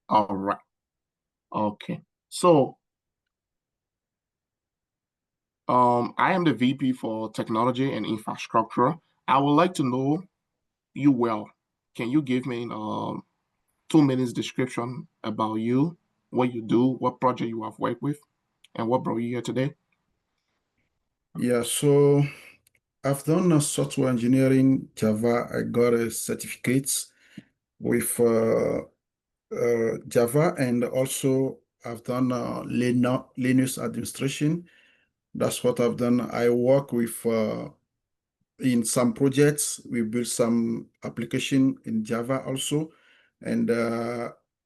All right. Okay. So, I am the VP for Technology and Infrastructure. I would like to know you well. Can you give me 2 minutes description about you, what you do, what project you have worked with, and what brought you here today? Yeah, so I've done software engineering, Java. I got a certificate with Java, and also I've done Linux administration. That's what I've done. I work with in some projects. We built some application in Java also, and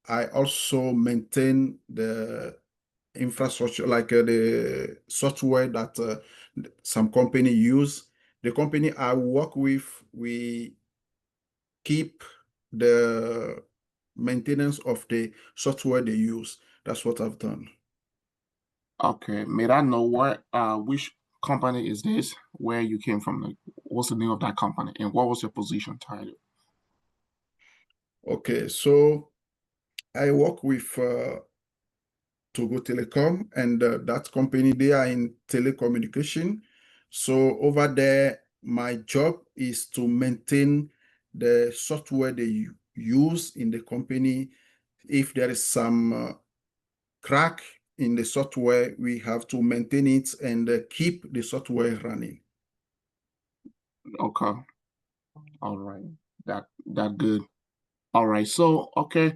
I also maintain the infrastructure, like the software that some company use. The company I work with, we keep the maintenance of the software they use. That's what I've done. Okay. May I know which company is this? Where you came from? Like, what's the name of that company, and what was your position title? Okay, so I work with Togo Telecom, and that company, they are in telecommunication. So over there, my job is to maintain the software they use in the company. If there is some crack in the software, we have to maintain it and keep the software running. Okay. All right. That good. All right. So, okay.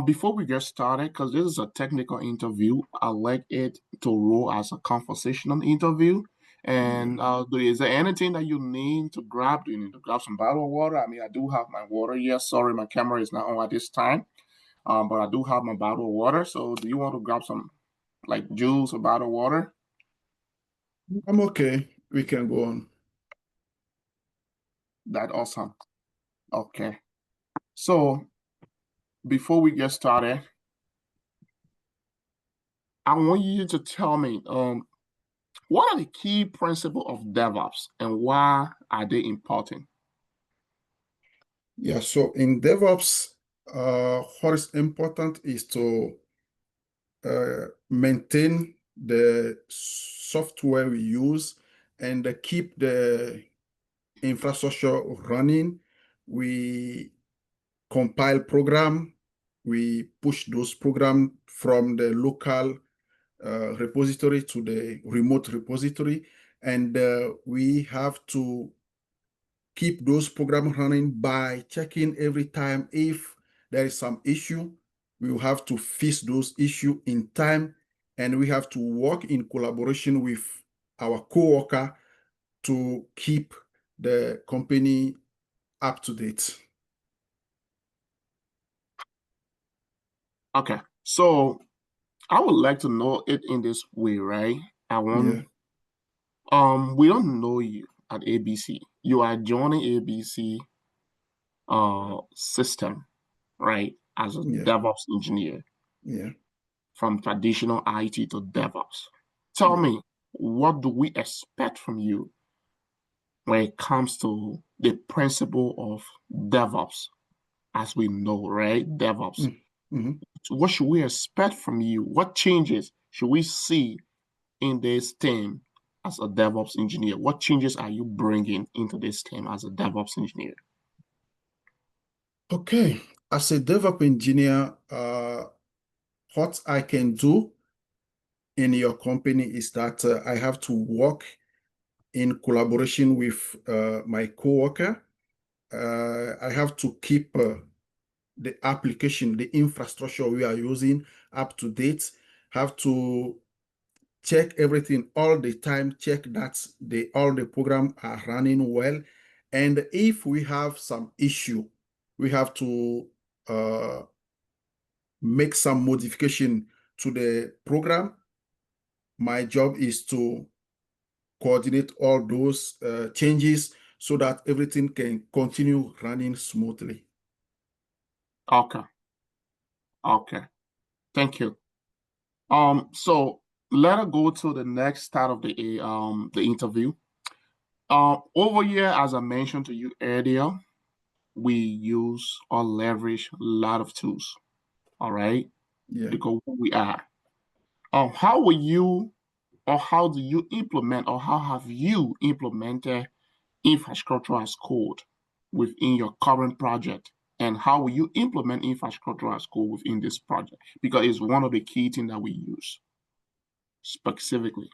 Before we get started, because this is a technical interview, I like it to roll as a conversational interview. Yeah. And is there anything that you need to grab? Do you need to grab some bottled water? I mean, I do have my water here. Sorry, my camera is not on at this time. But I do have my bottled water. So, do you want to grab some like juice or bottled water? I'm okay. We can go on. That awesome. Okay. So, before we get started, I want you to tell me, what are the key principles of DevOps and why are they important? Yeah, so in DevOps, what is important is to maintain the software we use and keep the infrastructure running. We compile program, we push those program from the local repository to the remote repository, and we have to keep those programs running by checking every time if there is some issue. We will have to fix those issues in time, and we have to work in collaboration with our co-worker to keep the company up to date. Okay, so I would like to know it in this way, right? I want Yeah, we don't know you at ABC. You are joining ABC system, right? As a yeah, DevOps engineer yeah, from traditional IT to DevOps. Tell yeah. me, what do we expect from you when it comes to the principle of DevOps, as we know, right? DevOps. Mm, mhm. So what should we expect from you? What changes should we see in this team as a DevOps engineer? What changes are you bringing into this team as a DevOps engineer? Okay, as a DevOps engineer, what I can do in your company is that I have to work in collaboration with my coworker. I have to keep the application, the infrastructure we are using up to date. Have to check everything all the time, check that all the program are running well. And if we have some issue, we have to uh, make some modification to the program. My job is to coordinate all those changes so that everything can continue running smoothly. Okay, okay, thank you. So let us go to the next start of the interview. Over here, as I mentioned to you earlier, we use or leverage a lot of tools. all right? Yeah. Because who we are. How will you, or how do you implement, or how have you implemented infrastructure as code within your current project? And how will you implement infrastructure as code within this project? Because it's one of the key things that we use specifically.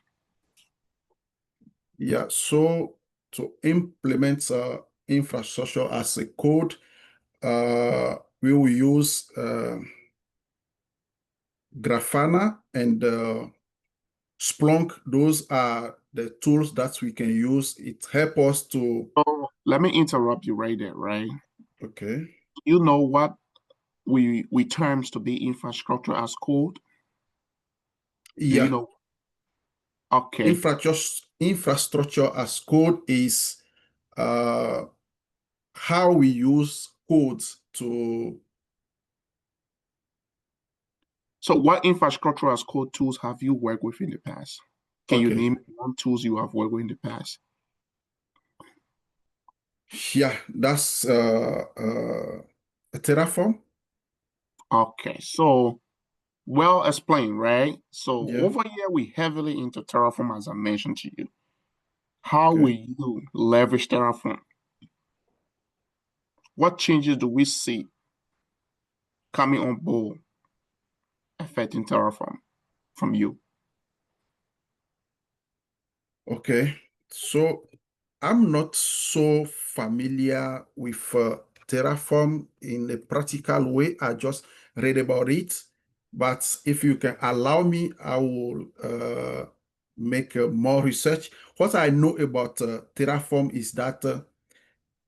Yeah. So to implement infrastructure as a code, we will use Grafana and Splunk. Those are the tools that we can use. It helps us to. So let me interrupt you right there, right? Okay. You know what we terms to be infrastructure as code? Do you Yeah. know? Okay. Infrastructure as code is uh, how we use codes to. So what infrastructure as code tools have you worked with in the past? Can you Okay. name one tools you have worked with in the past? Yeah, that's Terraform. Okay, so well explained, right? So Yeah. over here we heavily into Terraform as I mentioned to you. How will Okay. you leverage Terraform? What changes do we see coming on board affecting Terraform from you? Okay. So I'm not so familiar with Terraform in a practical way. I just read about it. But if you can allow me, I will make more research. What I know about Terraform is that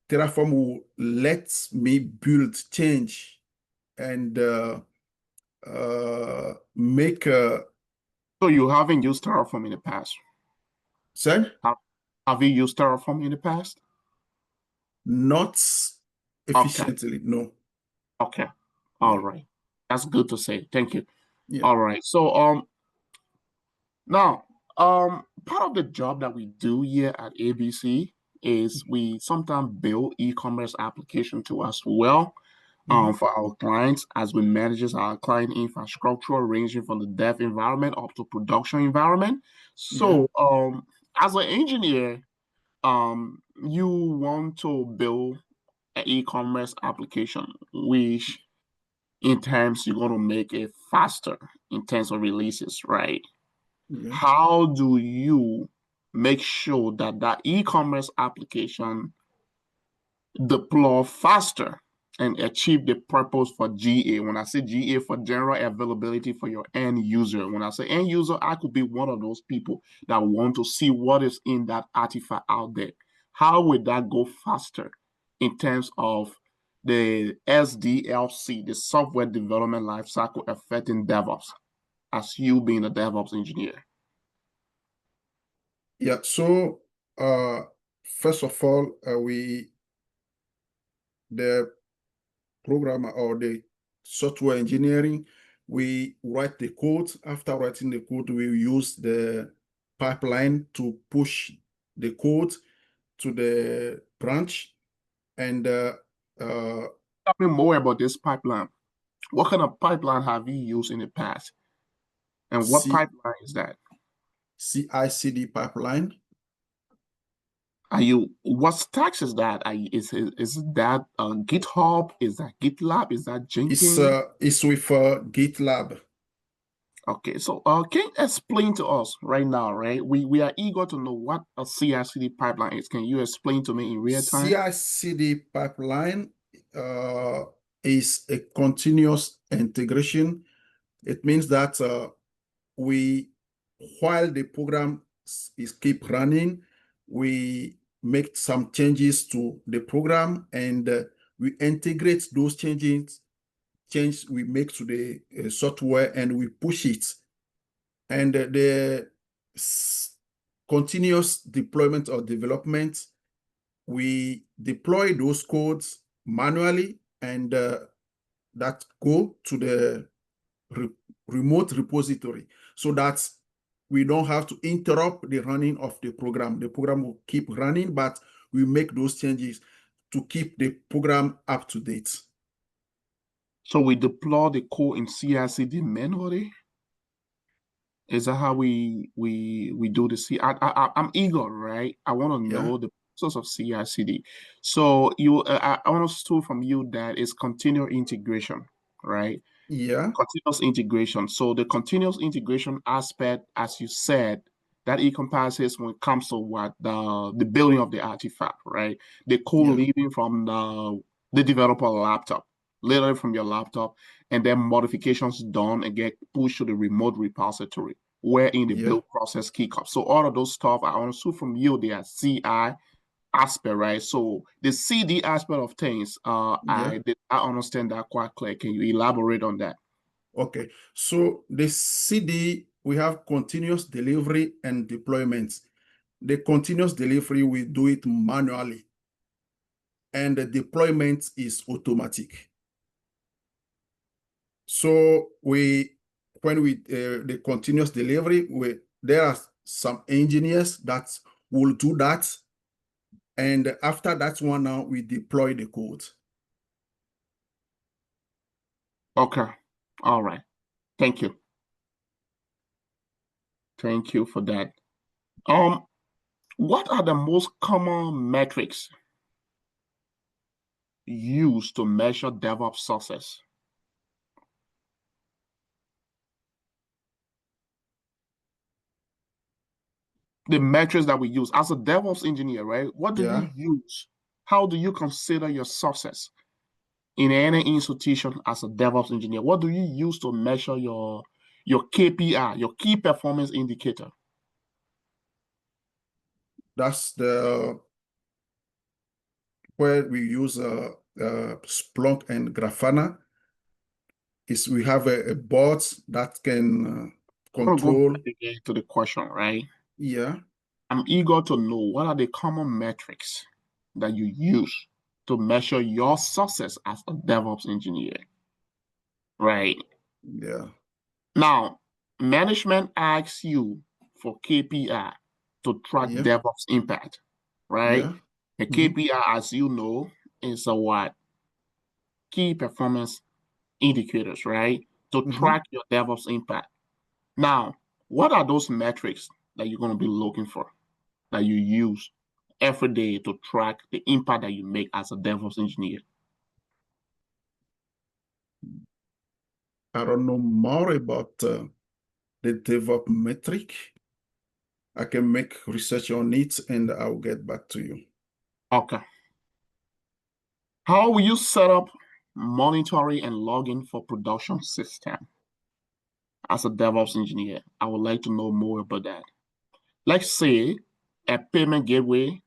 Terraform will let me build change and make So you haven't used Terraform in the past. said Have, have you used Terraform in the past? not Okay, efficiently. No. okay. All Yeah. right. That's good to say. Thank you. Yeah. All right. So now part of the job that we do here at ABC is we sometimes build e-commerce application to as well Mhm. for our clients as we manages our client infrastructure ranging from the dev environment up to production environment. Yeah. So as an engineer, you want to build an e-commerce application, which in terms you're going to make it faster in terms of releases, right? Yeah. How do you make sure that that e-commerce application deploy faster and achieve the purpose for GA? When I say GA, for general availability for your end user. When I say end user, I could be one of those people that want to see what is in that artifact out there. How would that go faster in terms of the SDLC, the software development lifecycle affecting DevOps, as you being a DevOps engineer? Yeah. So, first of all, the programmer or the software engineering, we write the code. After writing the code, we use the pipeline to push the code to the branch. And uh, Tell me more about this pipeline. What kind of pipeline have you used in the past? And what C pipeline is that? CI/CD pipeline. Are you what stacks is that? Is that GitHub? Is that GitLab? Is that Jenkins? It's with GitLab. Okay, so can you explain to us right now, right? We are eager to know what a CI/CD pipeline is. Can you explain to me in real time? CI/CD pipeline uh, is a continuous integration. It means that we, while the program is keep running, we make some changes to the program and we integrate those change we make to the software and we push it. And the continuous deployment or development, we deploy those codes manually and that go to the re remote repository so that we don't have to interrupt the running of the program. The program will keep running, but we make those changes to keep the program up to date. So we deploy the code in CI/CD manually. Is that how we do the C? I'm eager, right? I want to Yeah, know the process of CI/CD. So I want to steal from you that is continuous integration, right? yeah, Continuous integration. So the continuous integration aspect, as you said, that encompasses when it comes to what the building of the artifact, right? The code yeah, leaving from the developer laptop, literally from your laptop, and then modifications done and get pushed to the remote repository, wherein the yeah, build process kick off. So all of those stuff I understood from you, they are CI aspect, right? So the CD aspect of things, yeah. I understand that quite clear. Can you elaborate on that? Okay. So the CD, we have continuous delivery and deployments. The continuous delivery, we do it manually, and the deployment is automatic. So when we the continuous delivery, there are some engineers that will do that, and after that one, now we deploy the code. Okay. All right. Thank you. Thank you for that. Um, what are the most common metrics used to measure DevOps success? The metrics that we use as a DevOps engineer, right? What do you Yeah, use? How do you consider your success in any institution as a DevOps engineer? What do you use to measure your KPI, your key performance indicator? that's the where we use Splunk and Grafana. Is we have a bot that can I'm gonna go control. back again to the question, right? Yeah, I'm eager to know what are the common metrics that you use to measure your success as a DevOps engineer, right? yeah, Now, management asks you for KPI to track yeah, DevOps impact, right? yeah. A Mhm, KPI, as you know, is a what? Key performance indicators, right? To mhm. track your DevOps impact. Now, what are those metrics that you're going to be looking for, that you use every day to track the impact that you make as a DevOps engineer? I don't know more about the DevOps metric. I can make research on it and I'll get back to you. Okay. How will you set up monitoring and logging for production system as a DevOps engineer? I would like to know more about that. Let's say a payment gateway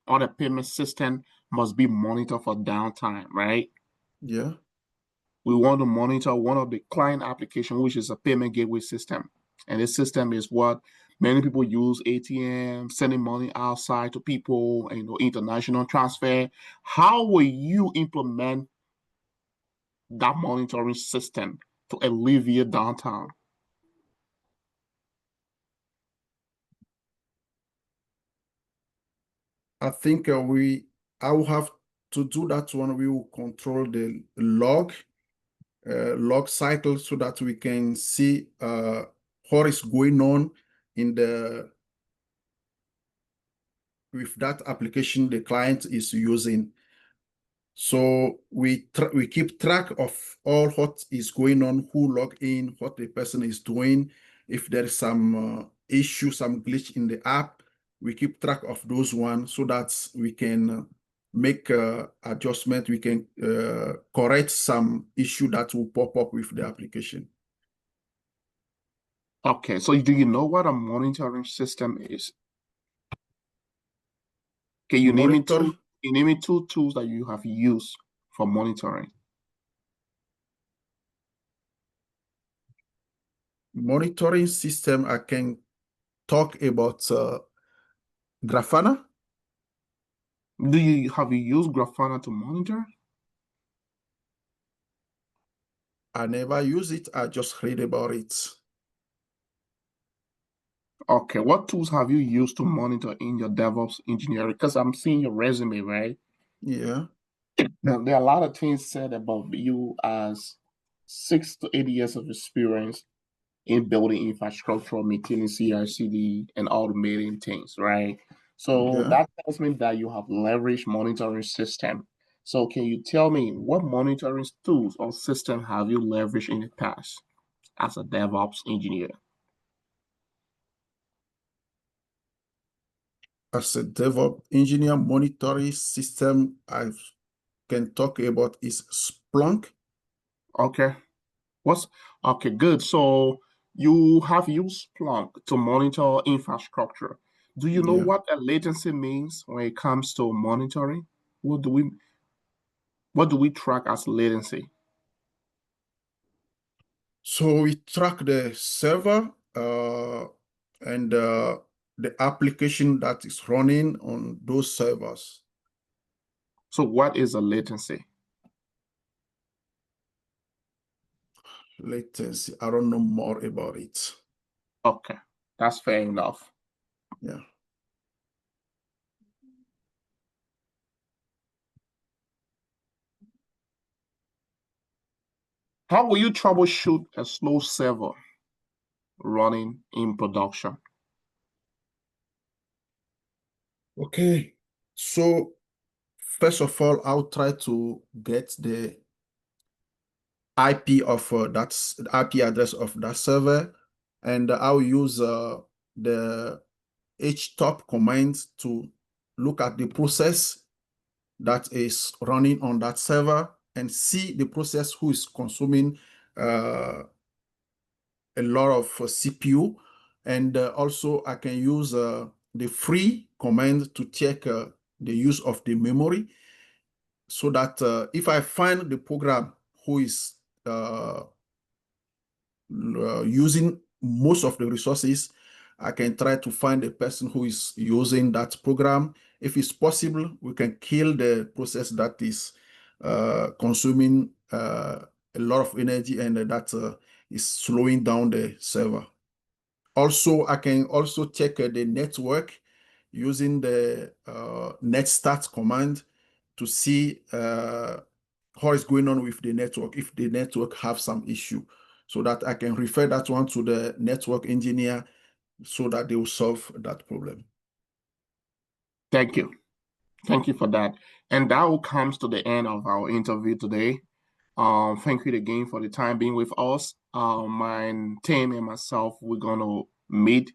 or the payment system must be monitored for downtime, right? Yeah, We want to monitor one of the client application, which is a payment gateway system. And this system is what many people use ATM, sending money outside to people, and international transfer. How will you implement that monitoring system to alleviate downtime? I think I will have to do that one. We will control the log cycle so that we can see what is going on in the with that application the client is using. So we keep track of all what is going on, who log in, what the person is doing. If there is some issue, some glitch in the app, we keep track of those ones so that we can make adjustment. We can correct some issue that will pop up with the application. Okay, so do you know what a monitoring system is? Can you name me Monitor two? You name me two tools that you have used for monitoring. monitoring system, I can talk about Grafana. Do you have you used Grafana to monitor? I never use it. I just read about it. Okay, what tools have you used to monitor in your DevOps engineering? Because I'm seeing your resume, right? Yeah. Now, there are a lot of things said about you as 6 to 8 years of experience in building infrastructure, maintaining CI/CD, and automating things, right? So Okay. that tells me that you have leveraged monitoring system. So can you tell me what monitoring tools or system have you leveraged in the past as a DevOps engineer? As a DevOps engineer, monitoring system I can talk about is Splunk. Okay. What's okay, good. So you have used Splunk to monitor infrastructure. Do you know Yeah. what a latency means when it comes to monitoring? What do we what do we track as latency? So we track the server and the application that is running on those servers. So what is a latency? Latency, I don't know more about it. Okay, that's fair enough. Yeah. How will you troubleshoot a slow server running in production? Okay. So first of all, I'll try to get the IP of that's the IP address of that server, and I'll use the htop command to look at the process that is running on that server and see the process who is consuming a lot of CPU. And also I can use the free command to check the use of the memory so that if I find the program who is using most of the resources, I can try to find a person who is using that program. If it's possible, we can kill the process that is consuming a lot of energy and that is slowing down the server. Also, I can also check the network using the netstart command to see what is going on with the network, if the network have some issue, so that I can refer that one to the network engineer so that they will solve that problem. Thank you. Thank you for that. And that will comes to the end of our interview today. Thank you again for the time being with us. My team and myself, we're gonna meet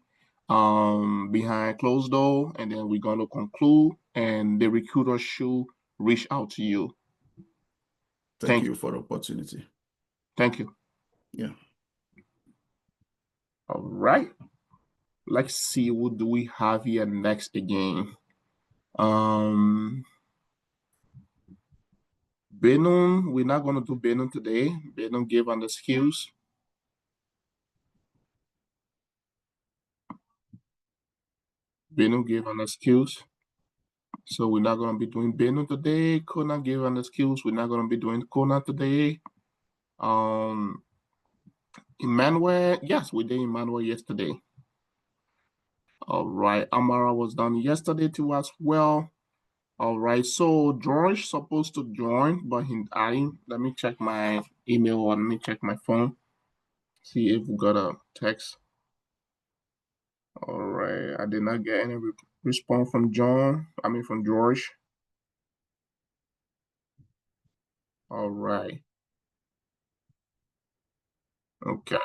behind closed door, and then we're gonna conclude, and the recruiter should reach out to you. Thank Thank you you. for the opportunity. Thank you. Yeah. All right. Let's see what do we have here next again. Um Benon, we're not gonna do Benon today. Benon gave an excuse. Benon gave an excuse. So we're not gonna be doing Benon today. Kona gave an excuse. We're not gonna be doing Kona today. Um Emmanuel, yes, we did Emmanuel yesterday. All right. Amara was done yesterday too as well. All right. So George supposed to join, but I didn't. Let me check my email or let me check my phone. See if we got a text. All right. I did not get any response from John. I mean from George. All right. Okay.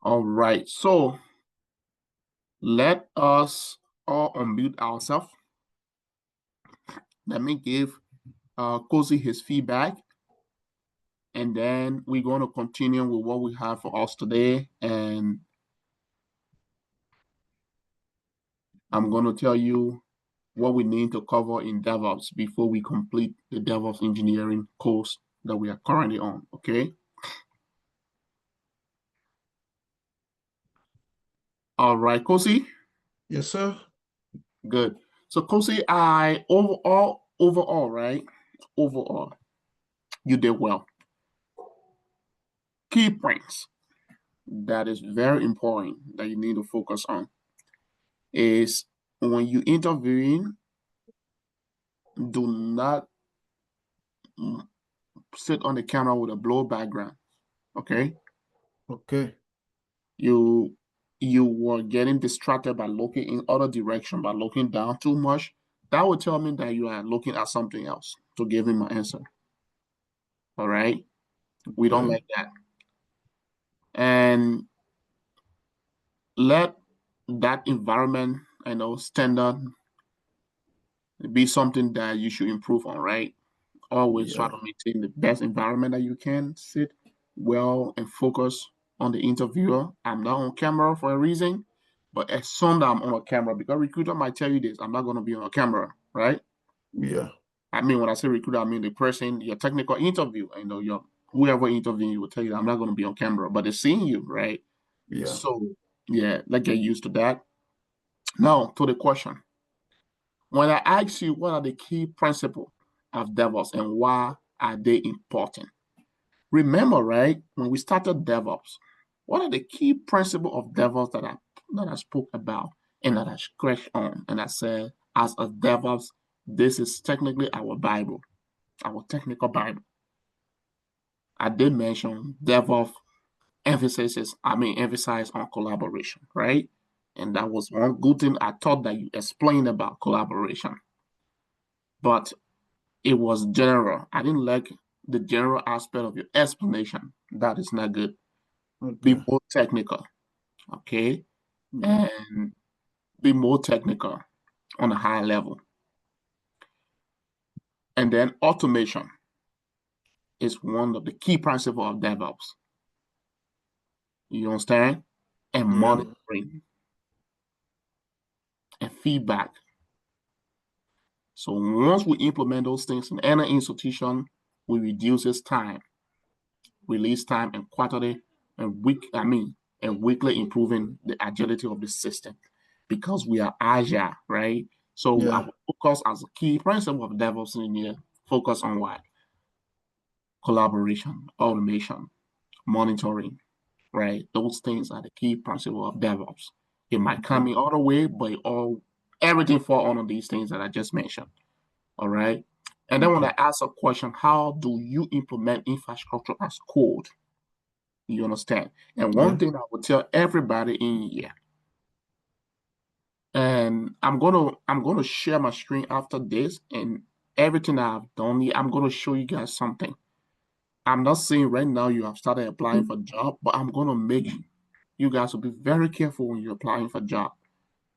All right. So let us all unmute ourselves. Let me give Kossi his feedback, and then we're going to continue with what we have for us today. And I'm going to tell you what we need to cover in DevOps before we complete the DevOps engineering course that we are currently on. Okay. All right, Kossi. Yes, sir. Good. So, Kossi, I overall, right? Overall, you did well. key points that is very important that you need to focus on is when you interviewing, do not sit on the camera with a blur background. Okay. Okay. You were getting distracted by looking in other direction, by looking down too much. That would tell me that you are looking at something else to give him an answer. All right. We don't Okay. like that. And let that environment, standard be something that you should improve on, right? Always try Yeah. to maintain the best environment that you can, sit well and focus on the interviewer. I'm not on camera for a reason, but as soon as I'm on a camera, because recruiter might tell you this, I'm not going to be on a camera, right? Yeah. I mean, when I say recruiter, I mean the person, your technical interview, your whoever interviewing you will tell you that I'm not going to be on camera, but they're seeing you, right? Yeah. So, yeah, let's get used to that. Now, to the question. When I ask you what are the key principles of DevOps and why are they important? Remember, right, when we started DevOps, what are the key principles of DevOps that I spoke about and that I scratched on and I said, as a DevOps, this is technically our Bible, our technical Bible. I did mention DevOps emphasize on collaboration, right? And that was one good thing I thought that you explained about collaboration. But it was general. I didn't like the general aspect of your explanation. That is not good. Be Okay. more technical, okay? Yeah. And be more technical on a high level. And then automation is one of the key principles of DevOps. You understand? And Yeah. monitoring and feedback. So once we implement those things in any institution, we reduce its time, release time, and quarterly and weekly improving the agility of the system because we are agile, right? So Yeah. our focus as a key principle of DevOps in here, focus on what? Collaboration, automation, monitoring, right? Those things are the key principle of DevOps. It might come Okay. in other way, but everything fall under these things that I just mentioned. All right. And then when Okay. I ask a question, how do you implement infrastructure as code? You understand? And one Yeah. thing I would tell everybody in here, and I'm gonna share my screen after this, and everything I've done here, I'm gonna show you guys something. I'm not saying right now you have started applying for job, but I'm gonna make you guys will be very careful when you're applying for job.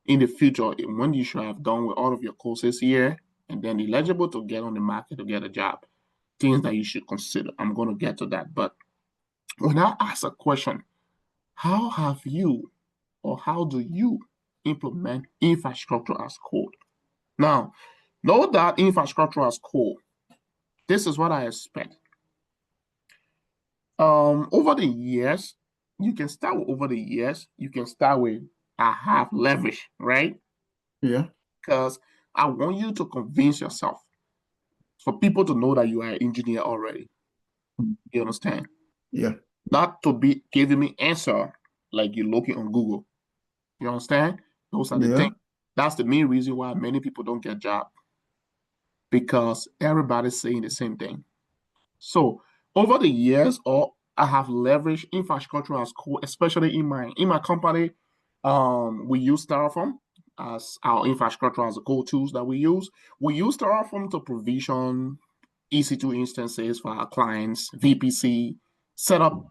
In the future, when you should have done with all of your courses here, and then eligible to get on the market to get a job, things that you should consider. I'm gonna get to that. But when I ask a question, how have you or how do you implement infrastructure as code? Now, know that infrastructure as code, this is what I expect. Over the years, you can start with over the years, you can start with I have leverage, right? Yeah. Because I want you to convince yourself for people to know that you are an engineer already. You understand? Yeah. Not to be giving me answer like you're looking on Google. You understand? Those are the Yeah. things. That's the main reason why many people don't get job because everybody's saying the same thing. So over the years, or I have leveraged infrastructure as code, especially in my company. We use Terraform as our infrastructure as a code tools that we use. We use Terraform to provision EC2 instances for our clients, VPC,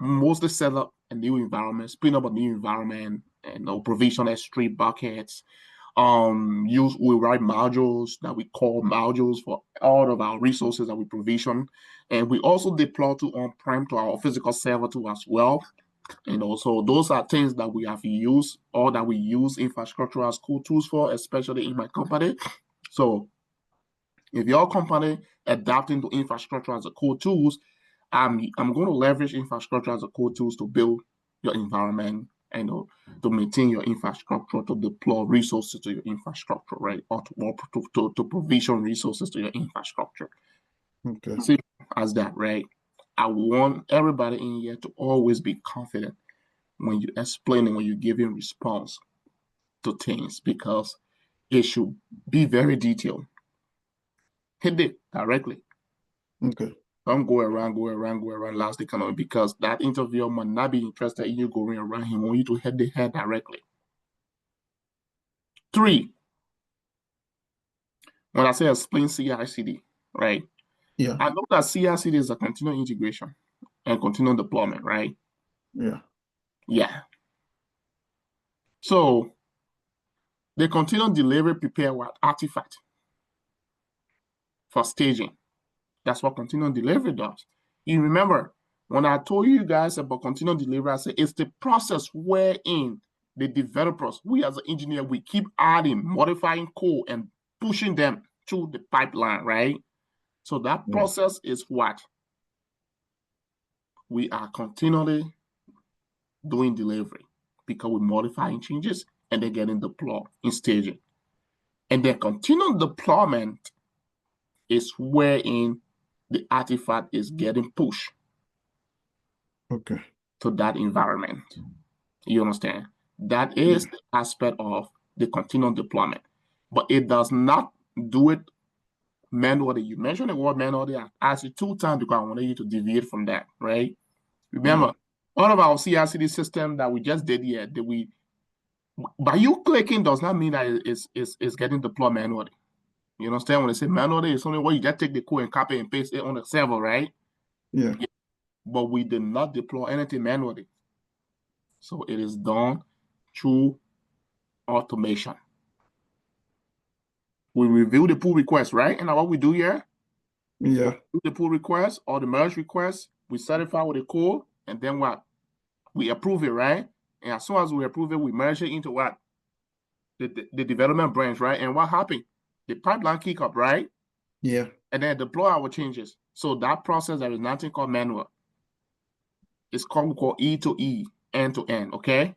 mostly set up a new environment, spin up a new environment, and provision S3 buckets, we write modules that we call modules for all of our resources that we provision, and we also deploy to on-prem to our physical server too as well. So those are things that we have used or that we use infrastructure as code tools for, especially in my company. So if your company adapting to infrastructure as a code tools, I'm going to leverage infrastructure as a code tools to build your environment and to maintain your infrastructure, to deploy resources to your infrastructure, right? Or to provision resources to your infrastructure. Okay. See as that, right? I want everybody in here to always be confident when you explain and when you're giving response to things, because it should be very detailed. Hit it directly. Okay. Don't go around, last the kind of, because that interviewer might not be interested in you going around. He wants you to hit the head directly. 3, when I say explain CI/CD, right? Yeah. I know that CI/CD is a continuous integration and continuous deployment, right? Yeah. Yeah. So the continuous delivery prepare what? Artifact for staging. That's what continuous delivery does. You remember when I told you guys about continuous delivery, I said it's the process wherein the developers, we as an engineer, we keep adding, modifying code and pushing them through the pipeline, right? So that process is what we are continually doing delivery, because we're modifying changes and they're getting deployed in staging. And then continuous deployment is wherein the artifact is getting pushed to that environment. You understand? That is the aspect of the continuous deployment. But it does not do it manually. You mentioned the word manually. I asked you 2 times because I wanted you to deviate from that, right? Remember, all of our CI/CD system that we just did here, by you clicking does not mean that it's getting deployed manually. You understand? When I say manually, it's only where you just take the code and copy and paste it on the server, right? Yeah. But we did not deploy anything manually. So it is done through automation. We review the pull request, right? And what we do here, Yeah. do the pull request or the merge request, we certify with the code, and then what? We approve it, right? And as soon as we approve it, we merge it into what? The development branch, right? And what happened? The pipeline kick up, right? Yeah. And then deploy our changes. So that process, there is nothing called manual. It's called E to E, end to end, okay?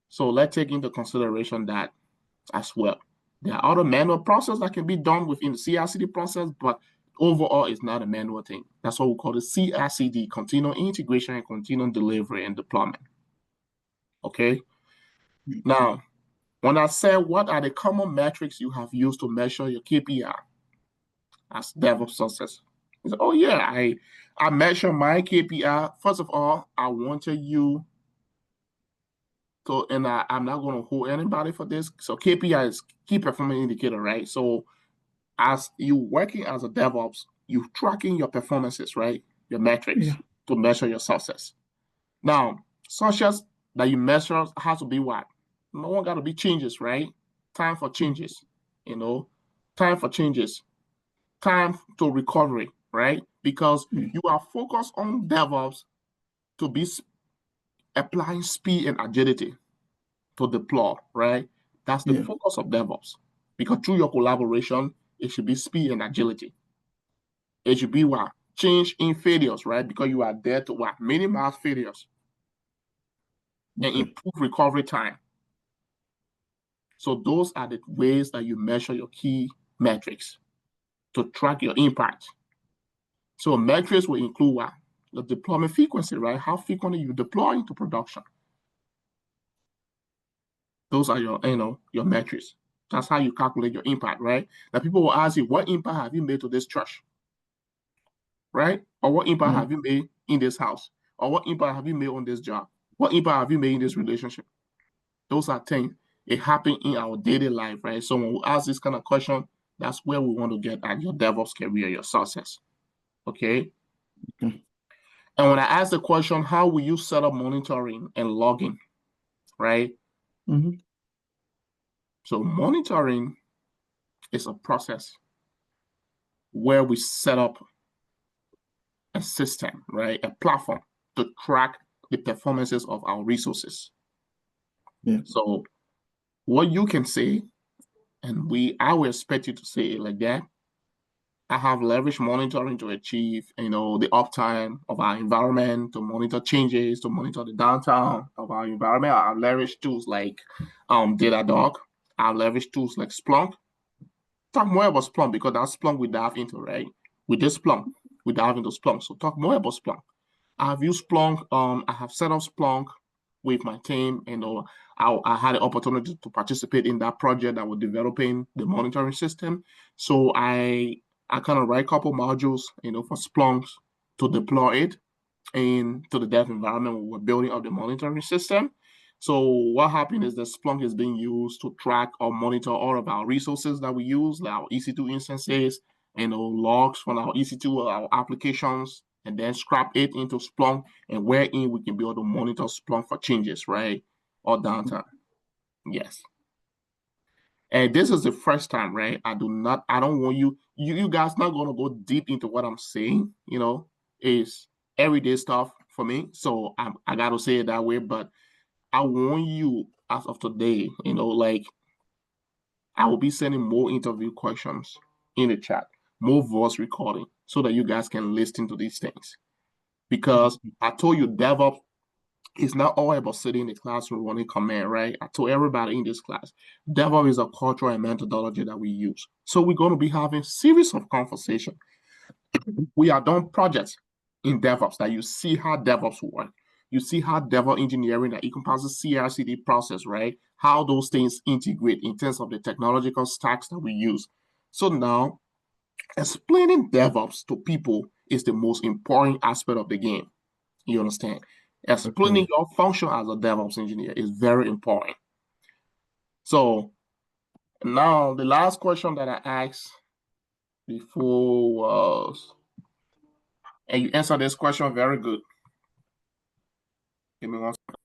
So let's take into consideration that as well. There are other manual processes that can be done within the CI/CD process, but overall, it's not a manual thing. That's what we call the CI/CD, continuous integration and continuous delivery and deployment. Okay? Now, when I say what are the common metrics you have used to measure your KPI as DevOps success? I said, oh yeah, I measure my KPI. First of all, I wanted you to, and I'm not going to hold anybody for this. So KPI is key performance indicator, right? So as you working as a DevOps, you tracking your performances, right? Your metrics to measure your success. Now, success that you measure has to be what? No one got to be changes, right? Time for changes, time for changes, time to recovery, right? Because you are focused on DevOps to be applying speed and agility to deploy, right? That's the focus of DevOps. Because through your collaboration, it should be speed and agility. It should be what? Change in failures, right? Because you are there to what? Minimize failures and improve recovery time. So those are the ways that you measure your key metrics to track your impact. So metrics will include what? The deployment frequency, right? How frequently you deploy into production. Those are your metrics. That's how you calculate your impact, right? Now people will ask you, what impact have you made to this church? Right? Or what impact have you made in this house? Or what impact have you made on this job? What impact have you made in this relationship? Those are things it happen in our daily life, right? So when we ask this kind of question, that's where we want to get at your DevOps career, your success. Okay? And when I ask the question, how will you set up monitoring and logging, right? So monitoring is a process where we set up a system, right? A platform to track the performances of our resources. So what you can say, and I will expect you to say it like that, I have leveraged monitoring to achieve, the uptime of our environment, to monitor changes, to monitor the downtime of our environment. I've leveraged tools like Datadog. I've leveraged tools like Splunk. Talk more about Splunk because that's Splunk we dive into, right? We did Splunk. we dive into Splunk. So talk more about Splunk. I have used Splunk. I have set up Splunk with my team. I had the opportunity to participate in that project that was developing the monitoring system. So I kind of write a couple modules, for Splunk to deploy it into the dev environment when we're building up the monitoring system. So what happened is that Splunk is being used to track or monitor all of our resources that we use, like our EC2 instances, logs from our EC2 or our applications, and then scrap it into Splunk, and wherein we can be able to monitor Splunk for changes, right? Or downtime. Yes. And this is the first time, right? I don't want you guys not gonna go deep into what I'm saying, is everyday stuff for me. So I gotta say it that way, but I want you as of today, like I will be sending more interview questions in the chat, more voice recording, so that you guys can listen to these things. Because I told you DevOps is not all about sitting in the classroom running command, right? I told everybody in this class, DevOps is a culture and methodology that we use. So we're going to be having series of conversation. We are done projects in DevOps that you see how DevOps work. You see how DevOps engineering that encompasses CI/CD process, right? How those things integrate in terms of the technological stacks that we use. So now, explaining DevOps to people is the most important aspect of the game. You understand? Explaining your function as a DevOps engineer is very important. So now the last question that I asked before was, and you answered this question very good. Give me one second.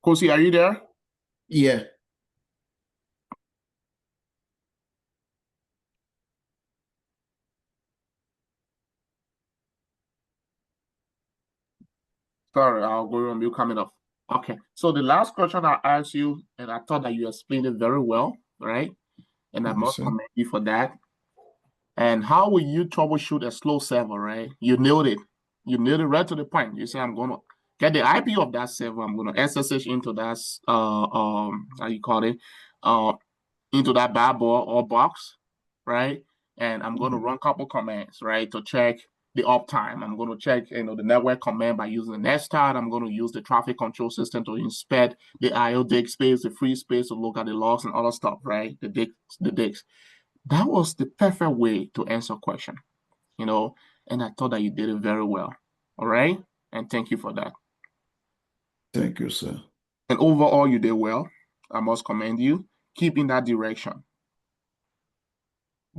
Kossi, are you there? Yeah. Sorry, I'll go on mute coming up. Okay, so the last question I asked you, and I thought that you explained it very well, right? And I must commend you for that. And how will you troubleshoot a slow server, right? You nailed it. You nailed it right to the point. You say, I'm going to get the IP of that server. I'm going to SSH into that, how you call it, into that bad boy or box, right? And I'm going to run a couple commands, right, to check the uptime. I'm going to check, the network command by using the nstart. I'm going to use the traffic control system to inspect the IO disk space, the free space to look at the logs and other stuff, right? The disks. That was the perfect way to answer a question, and I thought that you did it very well. All right. And thank you for that. Thank you, sir. And overall, you did well. I must commend you. Keep in that direction.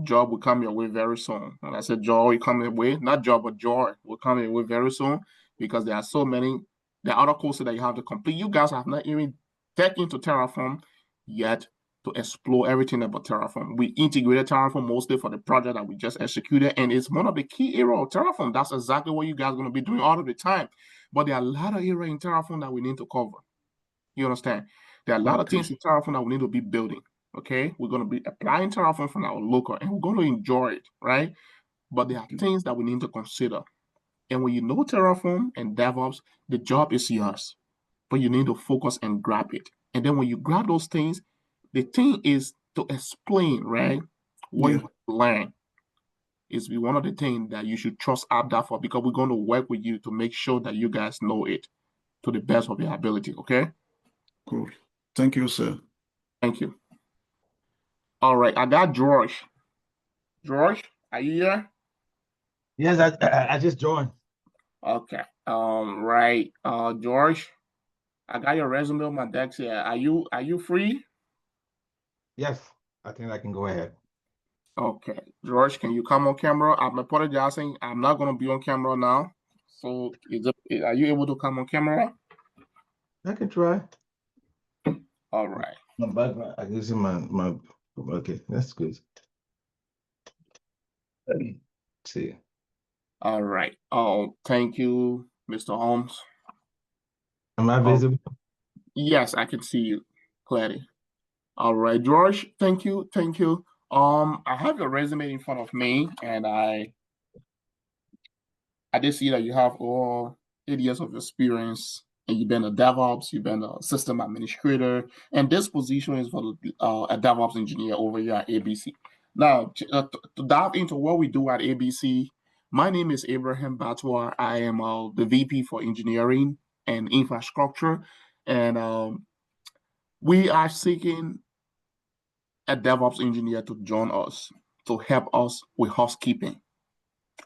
Job will come your way very soon. And I said joy will come your way, not job, but joy will come your way very soon, because there are so many, the other courses that you have to complete. You guys have not even taken into Terraform yet to explore everything about Terraform. We integrated Terraform mostly for the project that we just executed, and it's one of the key areas of Terraform. That's exactly what you guys are going to be doing all of the time. But there are a lot of areas in Terraform that we need to cover. You understand? There are a lot of things in Terraform that we need to be building. Okay, we're going to be applying Terraform from our local, and we're going to enjoy it, right? But there are things that we need to consider. And when you know Terraform and DevOps, the job is yours, but you need to focus and grab it. And then when you grab those things, the thing is to explain, right? What you learn is one of the things that you should trust ABDA for, because we're going to work with you to make sure that you guys know it to the best of your ability. Okay. Cool. Thank you, sir. Thank you. All right, I got George. George, are you here? Yes, I just joined. Okay. Right. George, I got your resume on my desk here. Are you free? Yes, I think I can go ahead. Okay, George, can you come on camera? I'm apologizing. I'm not going to be on camera now. So, are you able to come on camera? I can try. All right. My background, I can see my okay, that's good. Let's see. All right. Oh, thank you, Mr. Holmes. Am I Oh, visible? yes, I can see you clearly. All right, George, thank you. Thank you. I have your resume in front of me, and I did see that you have all 8 years of experience, and you've been a DevOps, you've been a system administrator, and this position is for a DevOps engineer over here at ABC. Now, to dive into what we do at ABC, my name is Abraham Batwa. I am the VP for engineering and infrastructure, and we are seeking a DevOps engineer to join us to help us with housekeeping.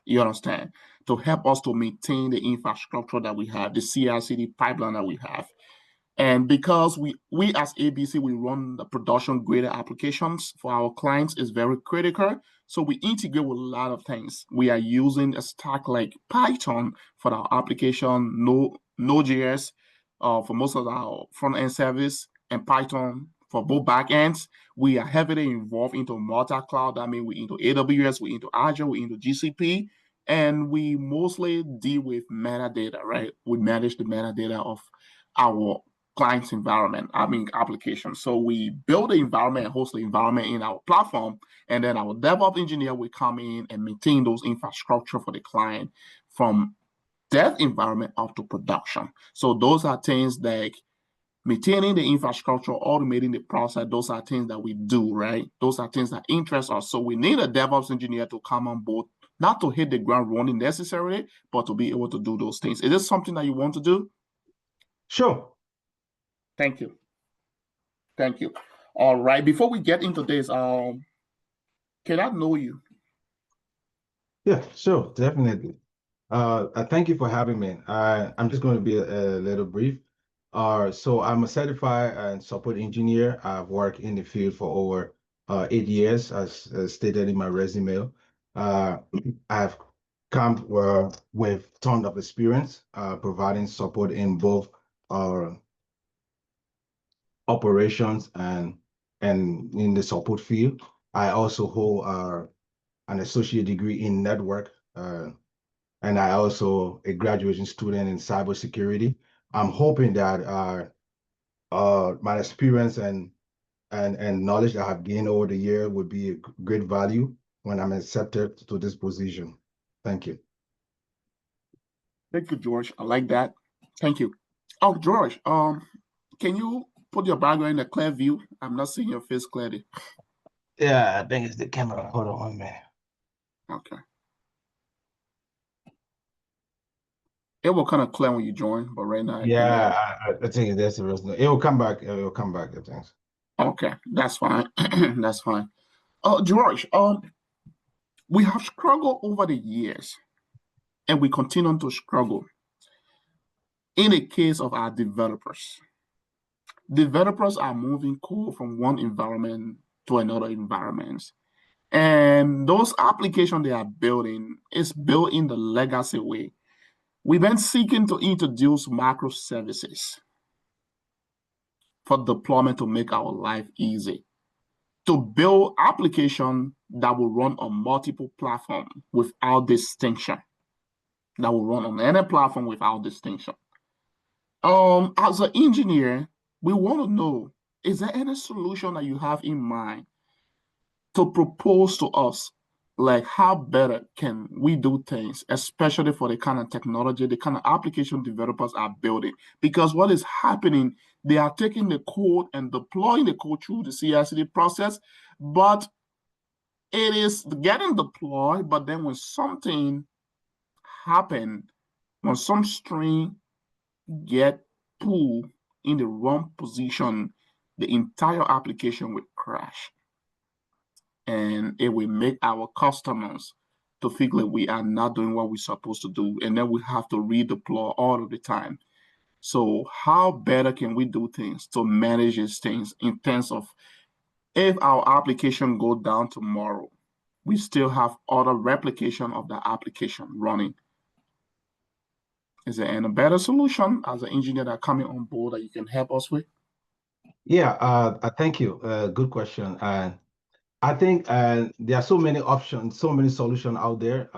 You understand? To help us to maintain the infrastructure that we have, the CI/CD pipeline that we have. And because we as ABC, we run the production grade applications for our clients is very critical. So we integrate with a lot of things. We are using a stack like Python for our application, Node.js for most of our front-end service, and Python for both backends. We are heavily involved into multi-cloud. That means we into AWS, we into Azure, we into GCP, and we mostly deal with metadata, right? We manage the metadata of our client's environment, application. So we build the environment and host the environment in our platform, and then our DevOps engineer will come in and maintain those infrastructure for the client from dev environment up to production. So those are things like maintaining the infrastructure, automating the process. Those are things that we do, right? Those are things that interest us. So we need a DevOps engineer to come on board, not to hit the ground running necessarily, but to be able to do those things. Is this something that you want to do? Sure. Thank you. Thank you. All right. Before we get into this, can I know you? Yeah, sure, definitely. I thank you for having me. I'm just going to be a little brief. So I'm a certified and support engineer. I've worked in the field for over 8 years, as stated in my resume. Uh, I've come with tons of experience providing support in both uh, operations and in the support field. I also hold an associate degree in network, and I also a graduation student in cybersecurity. I'm hoping that my experience and knowledge that I have gained over the year would be a great value when I'm accepted to this position. Thank you. Thank you, George. I like that. Thank you. Oh, George, can you put your background in a clear view? I'm not seeing your face clearly. Yeah, I think it's the camera. Hold on 1 minute. Okay. It will kind of clear when you join, but right now I can Yeah, barely. I think that's the rest. It will come back. It will come back. I think. Okay, that's fine. That's fine. George, we have struggled over the years, and we continue to struggle in the case of our developers. Developers are moving code from one environment to another environment. And those applications they are building is built in the legacy way. We've been seeking to introduce microservices for deployment to make our life easy, to build application that will run on multiple platforms without distinction, that will run on any platform without distinction. As an engineer, we want to know, is there any solution that you have in mind to propose to us, like how better can we do things, especially for the kind of technology, the kind of application developers are building? Because what is happening, they are taking the code and deploying the code through the CI/CD process, but it is getting deployed, but then when something happened, when some string get pulled in the wrong position, the entire application will crash. And it will make our customers to feel like we are not doing what we're supposed to do. And then we have to redeploy all of the time. So how better can we do things to manage these things in terms of if our application go down tomorrow, we still have other replication of the application running. Is there any better solution as an engineer that coming on board that you can help us with? Yeah, thank you. Good question. And I think there are so many options, so many solutions out there.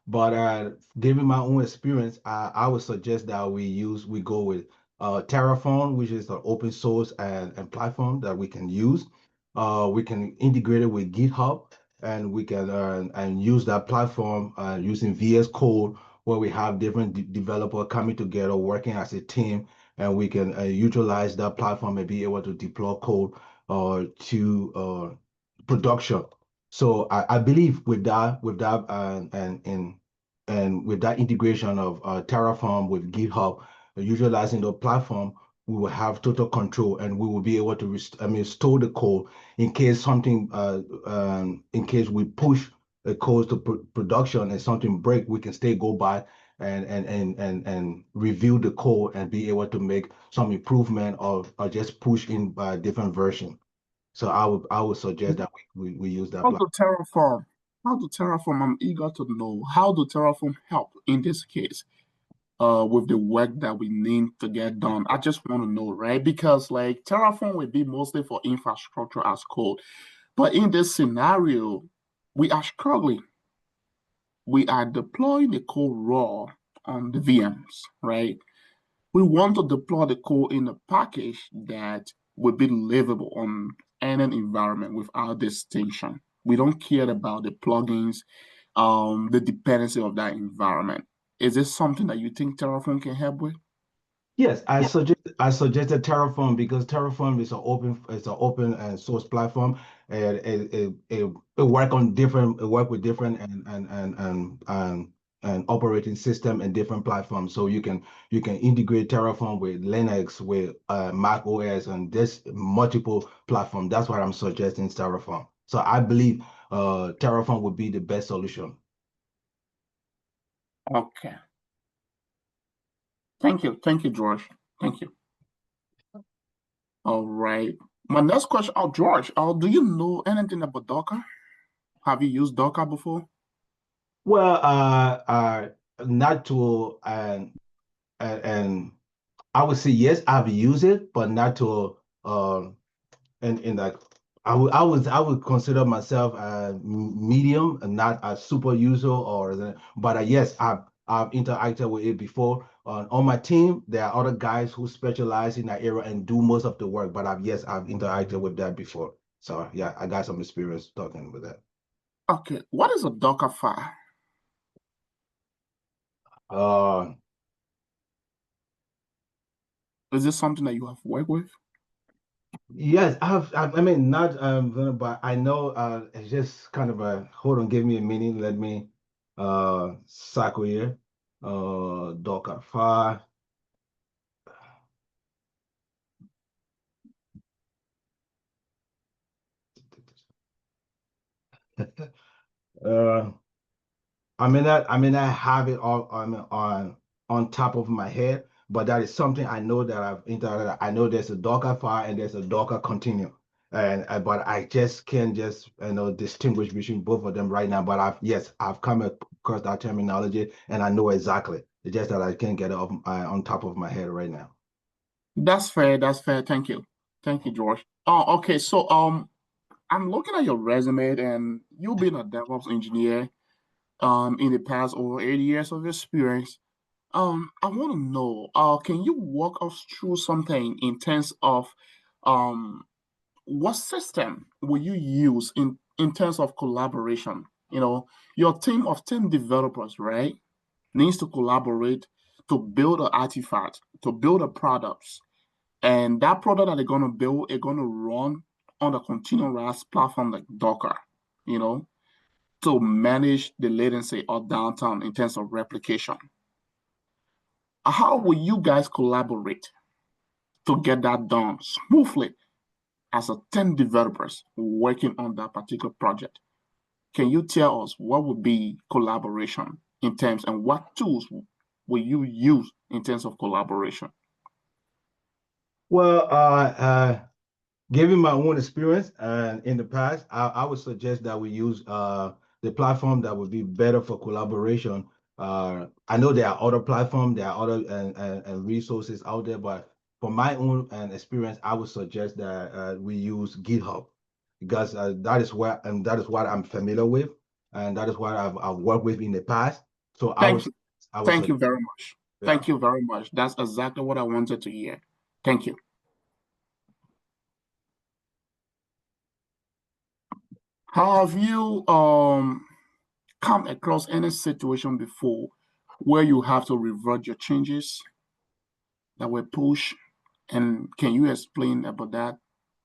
But given my own experience, I would suggest that we go with Terraform, which is an open source and platform that we can use. We can integrate it with GitHub, and we can and use that platform using VS Code, where we have different developers coming together, working as a team, and we can utilize that platform and be able to deploy code to production. So I believe with that and with that integration of Terraform with GitHub, utilizing the platform, we will have total control and we will be able to store the code in case something in case we push a code to production and something break, we can still go by and review the code and be able to make some improvement or just push in different version. So I would suggest that we use that How platform. do Terraform? How do Terraform? I'm eager to know how do Terraform help in this case, with the work that we need to get done. I just want to know, right? Because like Terraform will be mostly for infrastructure as code, but in this scenario, we are struggling. We are deploying the code raw on the VMs, right? We want to deploy the code in a package that will be livable on any environment without distinction. We don't care about the plugins, the dependency of that environment. Is this something that you think Terraform can help with? Yes, I suggested Terraform because Terraform is an open and source platform, and it work with different and operating system and different platforms. So you can integrate Terraform with Linux, with Mac OS, and this multiple platform. That's why I'm suggesting Terraform. So I believe Terraform would be the best solution. Okay. Thank you, George. Thank you. All right. My next question, George, do you know anything about Docker? Have you used Docker before? Well, not to and I would say yes, I've used it, but not to in like I would consider myself a medium and not a super user but yes, I've interacted with it before. On my team, there are other guys who specialize in that area and do most of the work, but I've interacted with that before. So yeah, I got some experience talking with that. Okay. What is a Docker file? Uh, Is this something that you have worked with? Yes, I mean, not but I know it's just kind of a hold on, give me a minute, let me cycle here. Docker file. Uh I have it all on top of my head, but that is something I know that I've interacted. I know there's a Docker file and there's a Docker container, and but I just can't just distinguish between both of them right now. But I've come across that terminology and I know exactly. It's just that I can't get it on top of my head right now. That's fair. That's fair. Thank you. Thank you, George. Oh, okay. So I'm looking at your resume and you've been a DevOps engineer in the past over 80 years of experience. I want to know, can you walk us through something in terms of um what system will you use in terms of collaboration? You know, your team of 10 developers, right, needs to collaborate to build an artifact, to build a product. And that product that they're going to build is going to run on a containerized platform like Docker, you know, to manage the latency or downtime in terms of replication. How will you guys collaborate to get that done smoothly as a 10 developers working on that particular project? Can you tell us what would be collaboration in terms and what tools will you use in terms of collaboration? Well, given my own experience and in the past, I would suggest that we use the platform that would be better for collaboration. I know there are other platforms, there are other and resources out there, but for my own experience, I would suggest that we use GitHub because that is what I'm familiar with, and that is what I've worked with in the past. So Thank you. I was Thank you very much. yeah. Thank you very much. That's exactly what I wanted to hear. Thank you. Have you come across any situation before where you have to revert your changes that were pushed? And can you explain about that?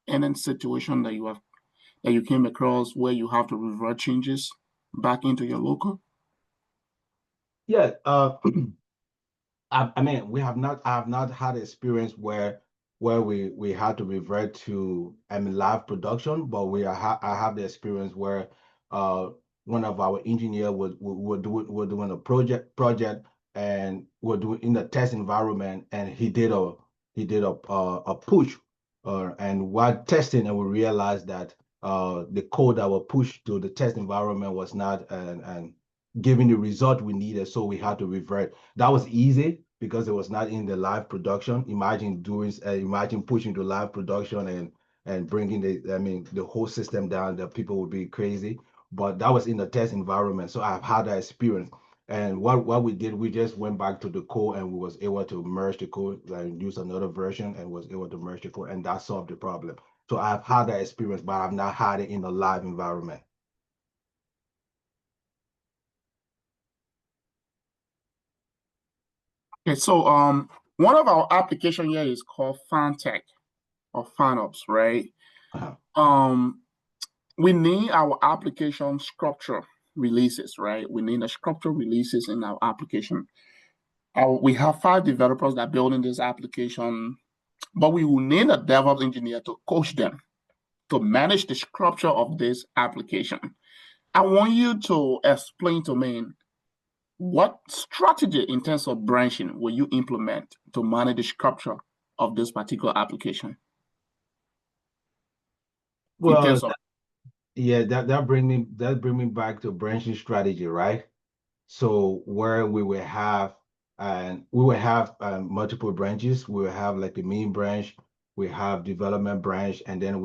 Any situation that you came across where you have to revert changes back into your local? Yeah, I mean, I have not had experience where we had to revert to live production, but I have the experience where uh one of our engineer were doing a project and we're doing in the test environment, and he did a push and while testing, and we realized that the code that was pushed to the test environment was not and giving the result we needed, so we had to revert. That was easy because it was not in the live production. Imagine pushing to live production and bringing the whole system down. That people would be crazy. But that was in the test environment, so I've had that experience. And what we did, we just went back to the code and we was able to merge the code and use another version and was able to merge the code, and that solved the problem. So I've had that experience, but I've not had it in a live environment. Okay, so one of our application here is called FanTech or FanOps, right? Uh-huh. We need our application structure releases, right? We need the structure releases in our application. We have 5 developers that are building this application, but we will need a DevOps engineer to coach them to manage the structure of this application. I want you to explain to me what strategy in terms of branching will you implement to manage the structure of this particular application in Well, terms of yeah, that bring me back to branching strategy, right? So where we will have multiple branches. We will have like the main branch, we have development branch, and then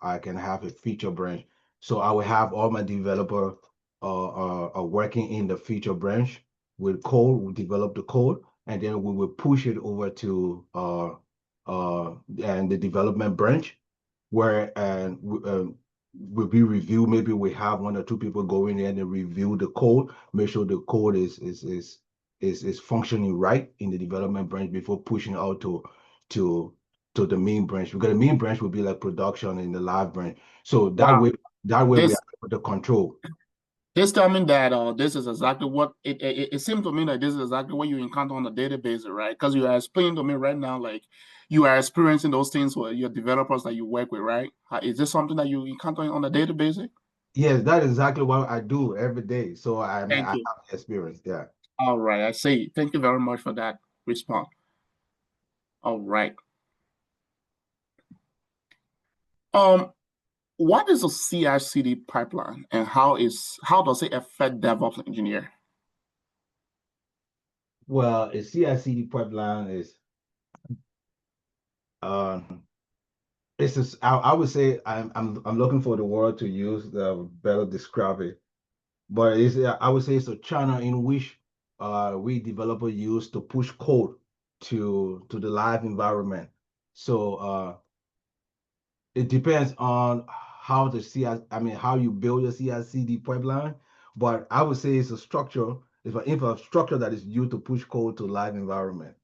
I can have a feature branch. So I will have all my developer working in the feature branch with code. We develop the code, and then we will push it over to and the development branch where will be reviewed. Maybe we have 1 or 2 people go in there and review the code, make sure the code is functioning right in the development branch before pushing out to the main branch. Because the main branch will be like production in the live branch. So wow. That way we This have the control. this tell me that this is exactly what it seemed to me that this is exactly what you encounter on the database, right? Because you are explaining to me right now, like you are experiencing those things with your developers that you work with, right? Is this something that you encounter on the database? Yes, that is exactly what I do every day. So I Thank have you. experience. Yeah. All right, I see. Thank you very much for that response. All right. Um, what is a CI/CD pipeline, and how does it affect DevOps engineer? Well, a CI/CD pipeline is um it's just, I would say I'm looking for the word to use the better describe it. But I would say it's a channel in which we developer use to push code to the live environment. So it depends on how the how you build your CI/CD pipeline. But I would say it's a structure, it's an infrastructure that is used to push code to live environment.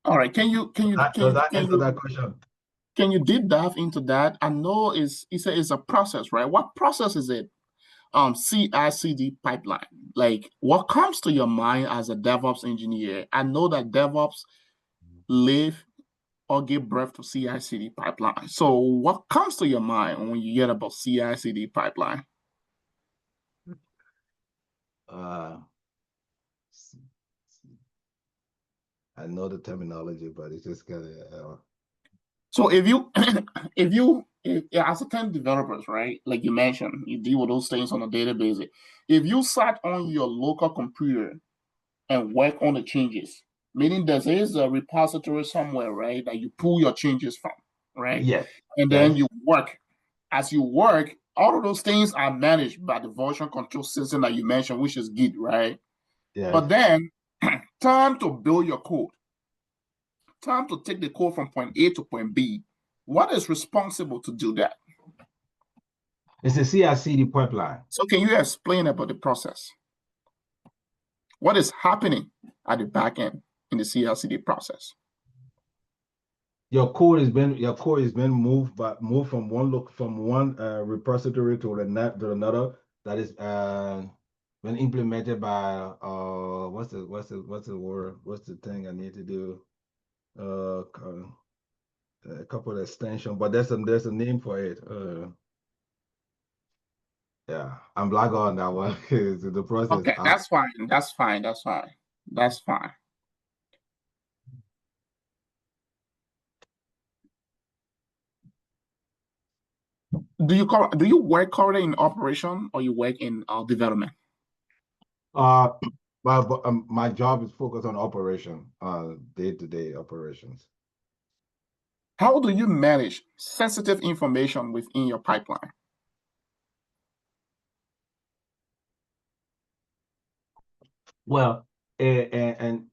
All right, can you can you Does can that can answer you that question? can you deep dive into that? I know it's a process, right? What process is it? CI/CD pipeline. Like, what comes to your mind as a DevOps engineer? I know that DevOps live or give birth to CI/CD pipeline. So, what comes to your mind when you hear about CI/CD pipeline? Uh, I know the terminology, but it's just kind of. So if you if as a 10 developers, right? Like you mentioned, you deal with those things on a daily basis. If you sat on your local computer and work on the changes, meaning there is a repository somewhere, right, that you pull your changes from, right? Yes. And then Yes. you work. As you work, all of those things are managed by the version control system that you mentioned, which is Git, right? Yes. But then time to build your code, time to take the code from point A to point B. What is responsible to do that? It's a CI/CD pipeline. So can you explain about the process? What is happening at the back end in the CI/CD process? Your code has been moved from one repository to another that is been implemented by what's the word, what's the thing I need to do, a couple of extension, but there's a name for it. Yeah, I'm black on that one. It's the process. Okay, that's fine. That's fine. That's fine. That's fine. Do you work currently in operation or you work in development? Uh, my job is focused on operation, day-to-day operations. How do you manage sensitive information within your pipeline? Well, and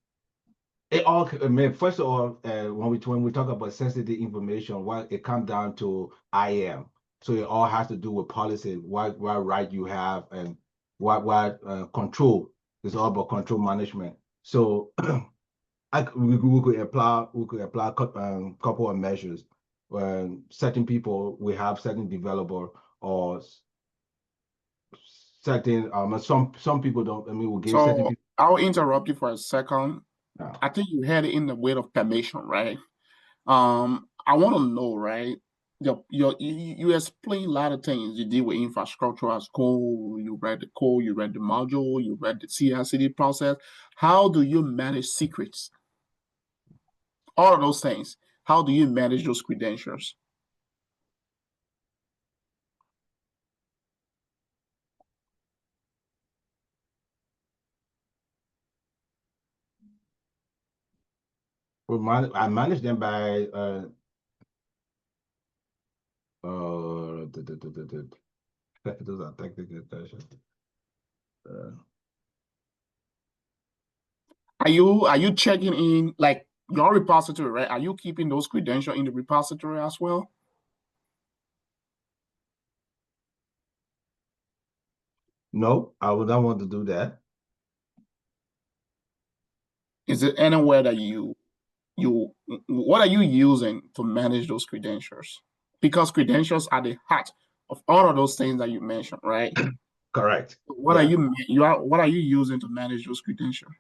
it all, I mean, first of all, when we talk about sensitive information, well, it comes down to IAM. So it all has to do with policy, what right you have, and what control. It's all about control management. So we could apply a couple of measures. When certain people, we have certain developer or certain some people don't. I mean, we give certain So people. I'll interrupt you for a second. Uh, I think you had it in the way of permission, right? I want to know, right? You explain a lot of things. You deal with infrastructure as code. You read the code. You read the module. You read the CI/CD process. How do you manage secrets? All of those things. How do you manage those credentials? I manage them by those are technical questions. Uh, Are you checking in like your repository, right? Are you keeping those credentials in the repository as well? no, I would not want to do that. Is it anywhere that what are you using to manage those credentials? Because credentials are the heart of all of those things that you mentioned, right? Correct. What are Yeah. you using to manage those credentials?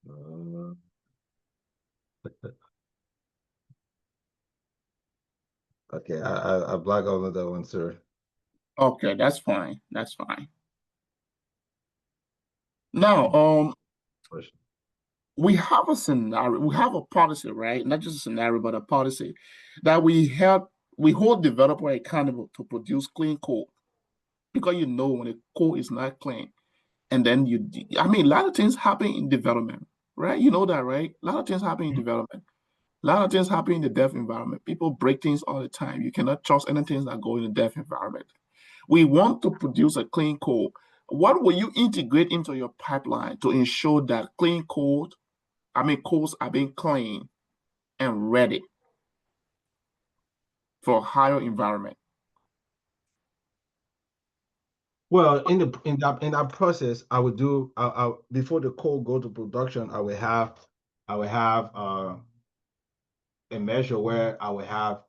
Uh, okay, I black out that one, sir. Okay, that's fine. That's fine. Now, we have a scenario, we have a policy, right? Not just a scenario, but a policy that we hold developer accountable to produce clean code. Because when the code is not clean, and then a lot of things happen in development, right? You know that, right? A lot of things happen in development. A lot of things happen in the dev environment. People break things all the time. You cannot trust anything that go in the dev environment. We want to produce a clean code. What will you integrate into your pipeline to ensure that codes are being clean and ready for higher environment? Well, in that process, I would do before the code go to production, I will have a measure where I will have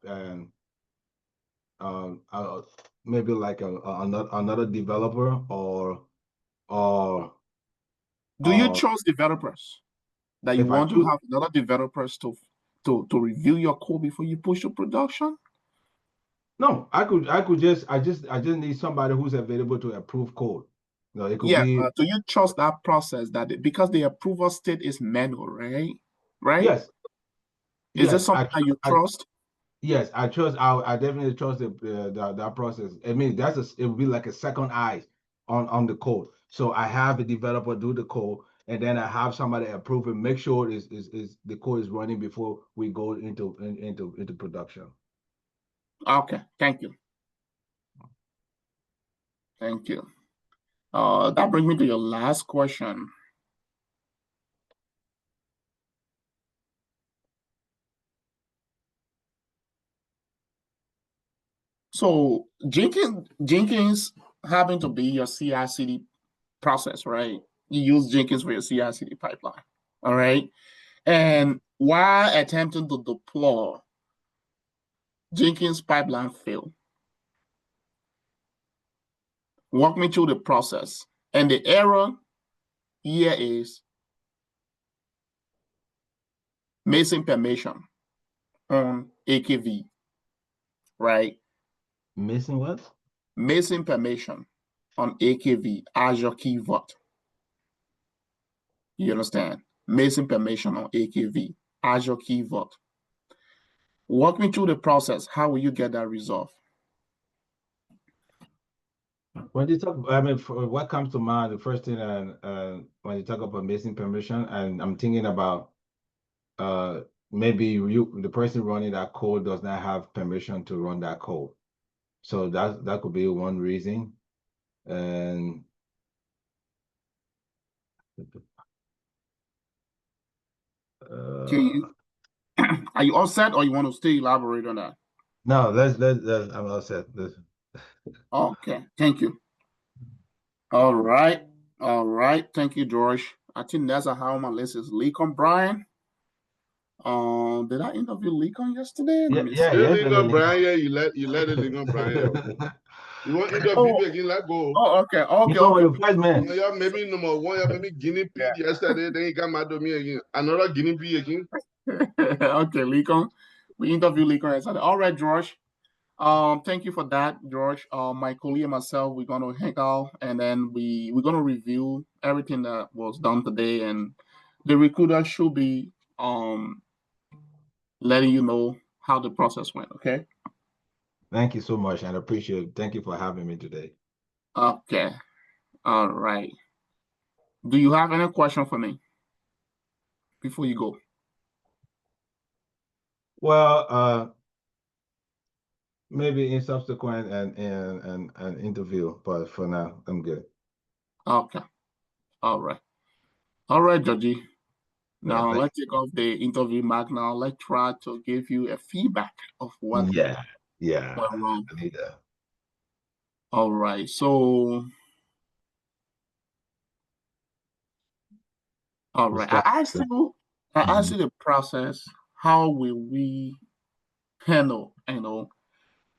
maybe like another developer or Do you or trust developers that you if I want to choose. have another developers to review your code before you push to production? No, I could just need somebody who's available to approve code. No, it could Yeah, be, do you trust that process because the approval state is manual, right? Right? yes, Is this yes, something that you trust? yes, I trust. I definitely trust that process. I mean, it would be like a second eye on the code. So I have a developer do the code, and then I have somebody approve it, make sure is the code is running before we go into production. Okay, thank you. Thank you. That brings me to your last question. So Jenkins having to be your CI/CD process, right? You use Jenkins for your CI/CD pipeline, all right? And while attempting to deploy, Jenkins pipeline failed. Walk me through the process. And the error here is missing permission on AKV, right? Missing what? Missing permission on AKV, Azure Key Vault. You understand? Missing permission on AKV, Azure Key Vault. Walk me through the process. How will you get that resolved? When you talk, I mean, for what comes to mind, the first thing, when you talk about missing permission, and I'm thinking about, maybe the person running that code does not have permission to run that code. So that could be one reason. And Can you, are you all set, or you want to still elaborate on that? no, I'm all set. Okay, thank you. All right. All right. Thank you, George. I think that's how my list is. Lincoln Brian. Did I interview Lincoln yesterday? Let Yeah, me yeah, see. You yes, Lincoln Brian, yeah, you let the Lincoln Brian. You want interview Oh, again, let go. okay, okay, Lincoln was okay. the first man. Yeah, maybe number one, yeah, maybe guinea pig yesterday, then he got mad at me again. Another guinea pig again. Okay, Lincoln. We interviewed Lincoln yesterday. All right, George. Thank you for that, George. My colleague and myself, we're gonna hang out, and then we're gonna review everything that was done today, and the recruiter should be letting you know how the process went. Okay. Thank you so much, and I appreciate it. Thank you for having me today. Okay. All right. Do you have any question for me before you go? Well, maybe in subsequent and interview, but for now, I'm good. Okay. All right. All right, Georgie. Yeah, Now let's take off the interview mark. Now let's try to give you a feedback of what yeah, yeah. went wrong. I need that. All right. So, all right. I asked you the process. How will we handle,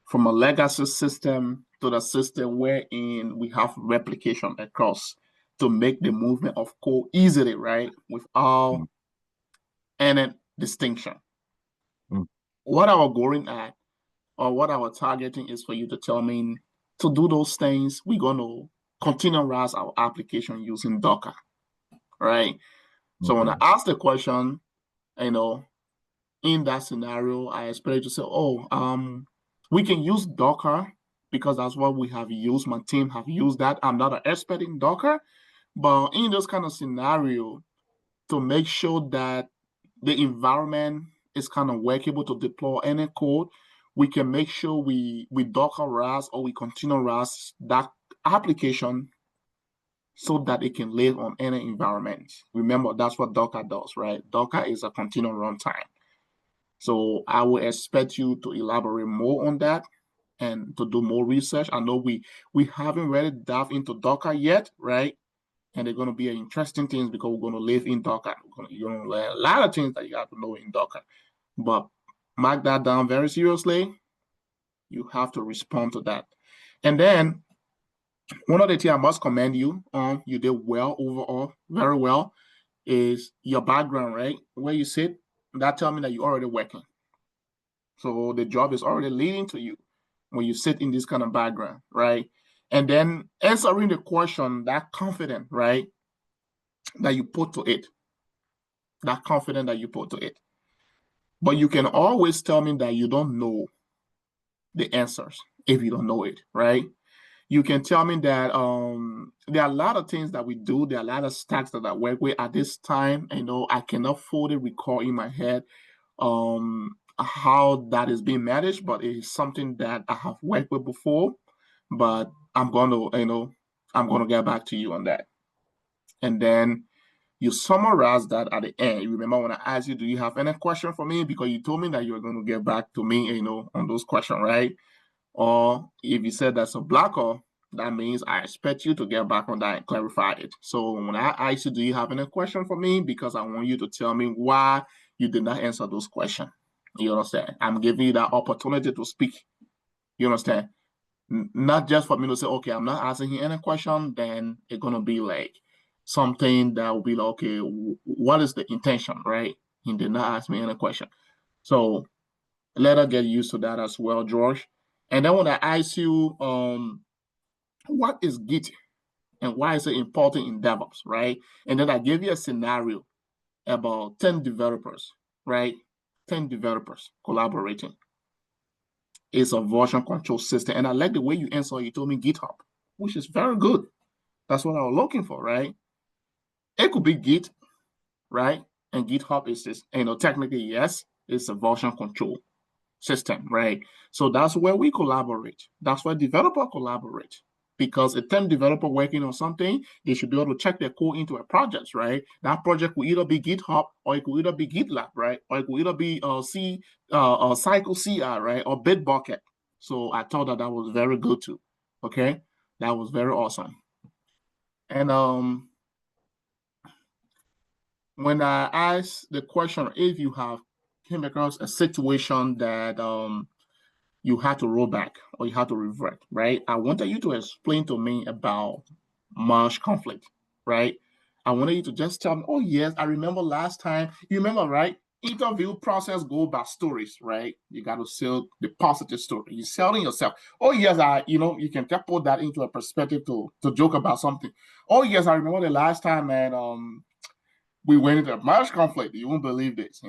from a legacy system to the system wherein we have replication across to make the movement of code easily, right? Without any distinction. Mm. What our going at or what our targeting is for you to tell me to do those things, we're going to containerize our application using Docker, right? So when I Okay. ask the question, in that scenario, I expect you to say, we can use Docker because that's what we have used. My team have used that. I'm not an expert in Docker, but in this kind of scenario, to make sure that the environment is kind of workable to deploy any code, we can make sure we Dockerize or we containerize that application so that it can live on any environment. Remember, that's what Docker does, right? Docker is a continuous runtime. So I will expect you to elaborate more on that and to do more research. I know we haven't really dived into Docker yet, right? And they're going to be interesting things because we're going to live in Docker. You're going to learn a lot of things that you have to know in Docker. But mark that down very seriously. You have to respond to that. And then one of the things I must commend you on, you did well overall, very well, is your background, right? Where you sit, that tells me that you're already working. So the job is already leading to you when you sit in this kind of background, right? And then answering the question, that confident, right, that you put to it. That confident that you put to it. But you can always tell me that you don't know the answers if you don't know it, right? You can tell me that there are a lot of things that we do. There are a lot of stacks that I work with at this time. I cannot fully recall in my head how that is being managed, but it is something that I have worked with before. But I'm gonna get back to you on that. And then you summarize that at the end. You remember when I asked you, do you have any question for me? Because you told me that you were going to get back to me, on those questions, right? Or if you said that's a blocker, that means I expect you to get back on that and clarify it. So when I ask you, do you have any question for me? Because I want you to tell me why you did not answer those questions. You understand? I'm giving you that opportunity to speak. You understand? Not just for me to say, okay, I'm not asking him any question, then it's going to be like something that will be like, okay, what is the intention, right? He did not ask me any question. So let us get used to that as well, George. And then when I ask you, what is Git and why is it important in DevOps, right? And then I gave you a scenario about 10 developers, right? 10 developers collaborating. It's a version control system. And I like the way you answered. You told me GitHub, which is very good. That's what I was looking for, right? It could be Git, right? And GitHub is this, technically, yes, it's a version control system, right? So that's where we collaborate. That's where developer collaborate. Because a 10 developer working on something, they should be able to check their code into a project, right? That project will either be GitHub or it could either be GitLab, right? Or it could either be Cycle CI, right? Or Bitbucket. So I thought that was very good too. Okay, that was very awesome. And when I asked the question, if you have came across a situation that you had to roll back or you had to revert, right? I wanted you to explain to me about merge conflict, right? I wanted you to just tell me, oh yes, I remember last time. You remember, right? Interview process go by stories, right? You got to sell the positive story. You're selling yourself. Oh yes, you can put that into a perspective to joke about something. Oh yes, I remember the last time, man. We went into a merge conflict. You won't believe this,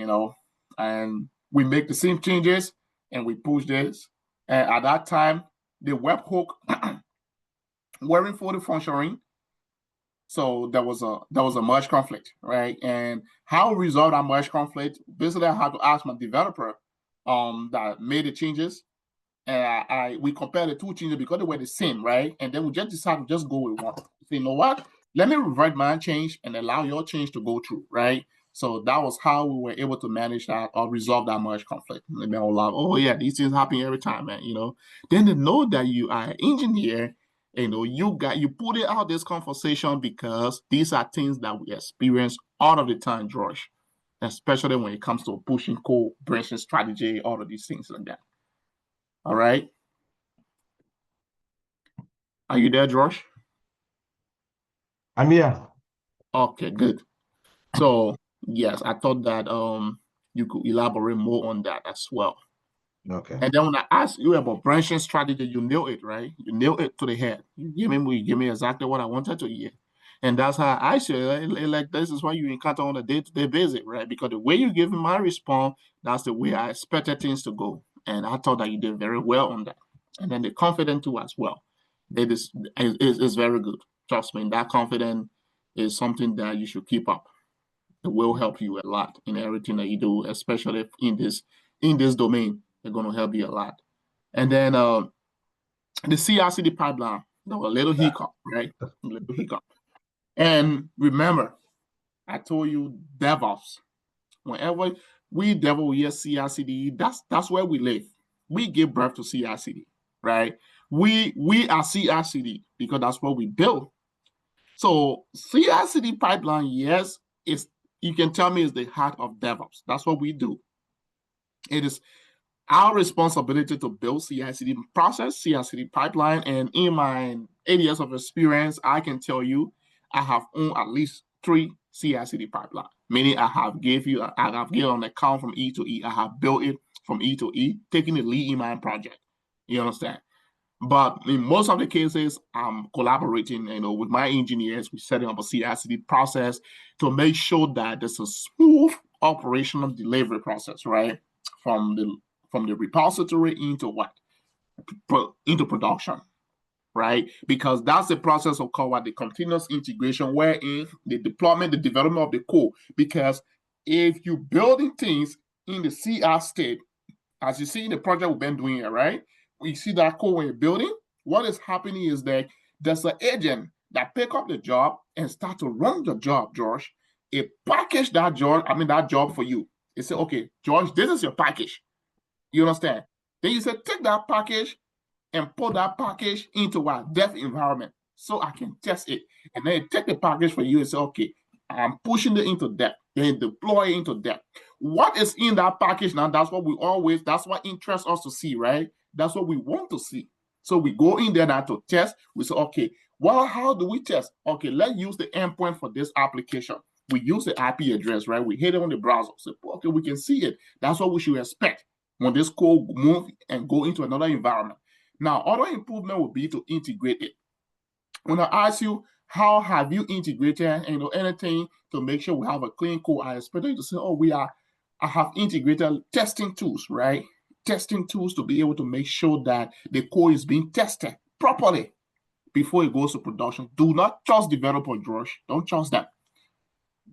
and we make the same changes and we push this. And at that time, the webhook weren't fully functioning. So there was a merge conflict, right? And how we resolve that merge conflict, basically I had to ask my developer that made the changes. And we compared the two changes because they were the same, right? And then we just decided to just go with one. So, you know what? Let me revert my change and allow your change to go through, right? So that was how we were able to manage that or resolve that merge conflict. And they were like, oh yeah, these things happen every time, man. Then they know that you are an engineer. You put it out this conversation because these are things that we experience all of the time, George. Especially when it comes to pushing code, branching strategy, all of these things like that. All right. Are you there, Josh? I'm here. Okay, good. So yes, I thought that you could elaborate more on that as well. Okay. And then when I asked you about branching strategy, you nailed it, right? You nailed it to the head. You give me exactly what I wanted to hear. And that's how I say like this is what you encounter on a day-to-day basis, right? Because the way you give me my response, that's the way I expected things to go. And I thought that you did very well on that. And then the confident too as well. It is very good. Trust me, that confidence is something that you should keep up. It will help you a lot in everything that you do, especially in this domain. They're going to help you a lot. And then the CI/CD pipeline, there was a little hiccup, right? A little hiccup. And remember, I told you DevOps. Whenever we develop here CI/CD, that's where we live. We give birth to CI/CD, right? We are CI/CD because that's what we build. So CI/CD pipeline, yes, you can tell me is the heart of DevOps. That's what we do. It is our responsibility to build CI/CD process, CI/CD pipeline, and in my 8 years of experience, I can tell you I have owned at least 3 CI/CD pipeline. Meaning I have given an account from E to E. I have built it from E to E, taking the lead in my project. You understand? But in most of the cases, I'm collaborating, with my engineers. We're setting up a CI/CD process to make sure that there's a smooth operational delivery process, right? From the repository into what? Into production, right? Because that's the process of called what the continuous integration, wherein the deployment, the development of the code. Because if you're building things in the CI state, as you see in the project we've been doing here, right? We see that code when you're building. What is happening is that there's an agent that pick up the job and start to run the job, George. It package that job for you. It say, okay, George, this is your package. You understand? Then you say, take that package and put that package into our dev environment so I can test it. And then take the package for you and say, okay, I'm pushing it into dev, then deploy it into dev. What is in that package now? That's what interests us to see, right? That's what we want to see. So we go in there now to test. We say, okay, well, how do we test? Okay, let's use the endpoint for this application. We use the IP address, right? We hit it on the browser. So, okay, we can see it. That's what we should expect when this code move and go into another environment. Now, other improvement would be to integrate it. When I ask you, how have you integrated anything to make sure we have a clean code, I expect you to say, oh, I have integrated testing tools, right? Testing tools to be able to make sure that the code is being tested properly before it goes to production. Do not trust developer, Josh. Don't trust them.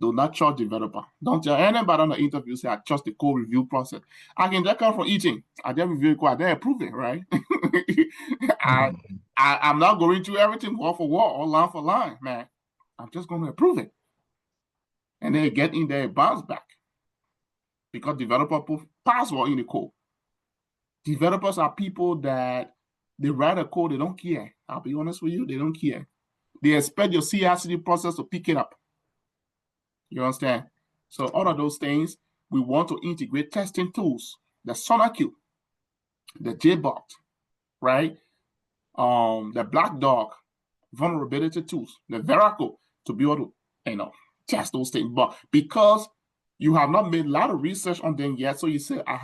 Do not trust developer. Don't tell anybody on the interview say I trust the code review process. I can just come from eating. I then review it, I then approve it, right? I'm not going through everything word for word or line for line, man. I'm just going to approve it. And then get in there, bounce back. Because developer put password in the code. Developers are people that they write a code, they don't care. I'll be honest with you, they don't care. They expect your CI/CD process to pick it up. You understand? So all of those things, we want to integrate testing tools, the SonarQube, the JBot, right? The Black Dog vulnerability tools, the Veraco, to be able to, test those things. But because you have not made a lot of research on them yet, so you say I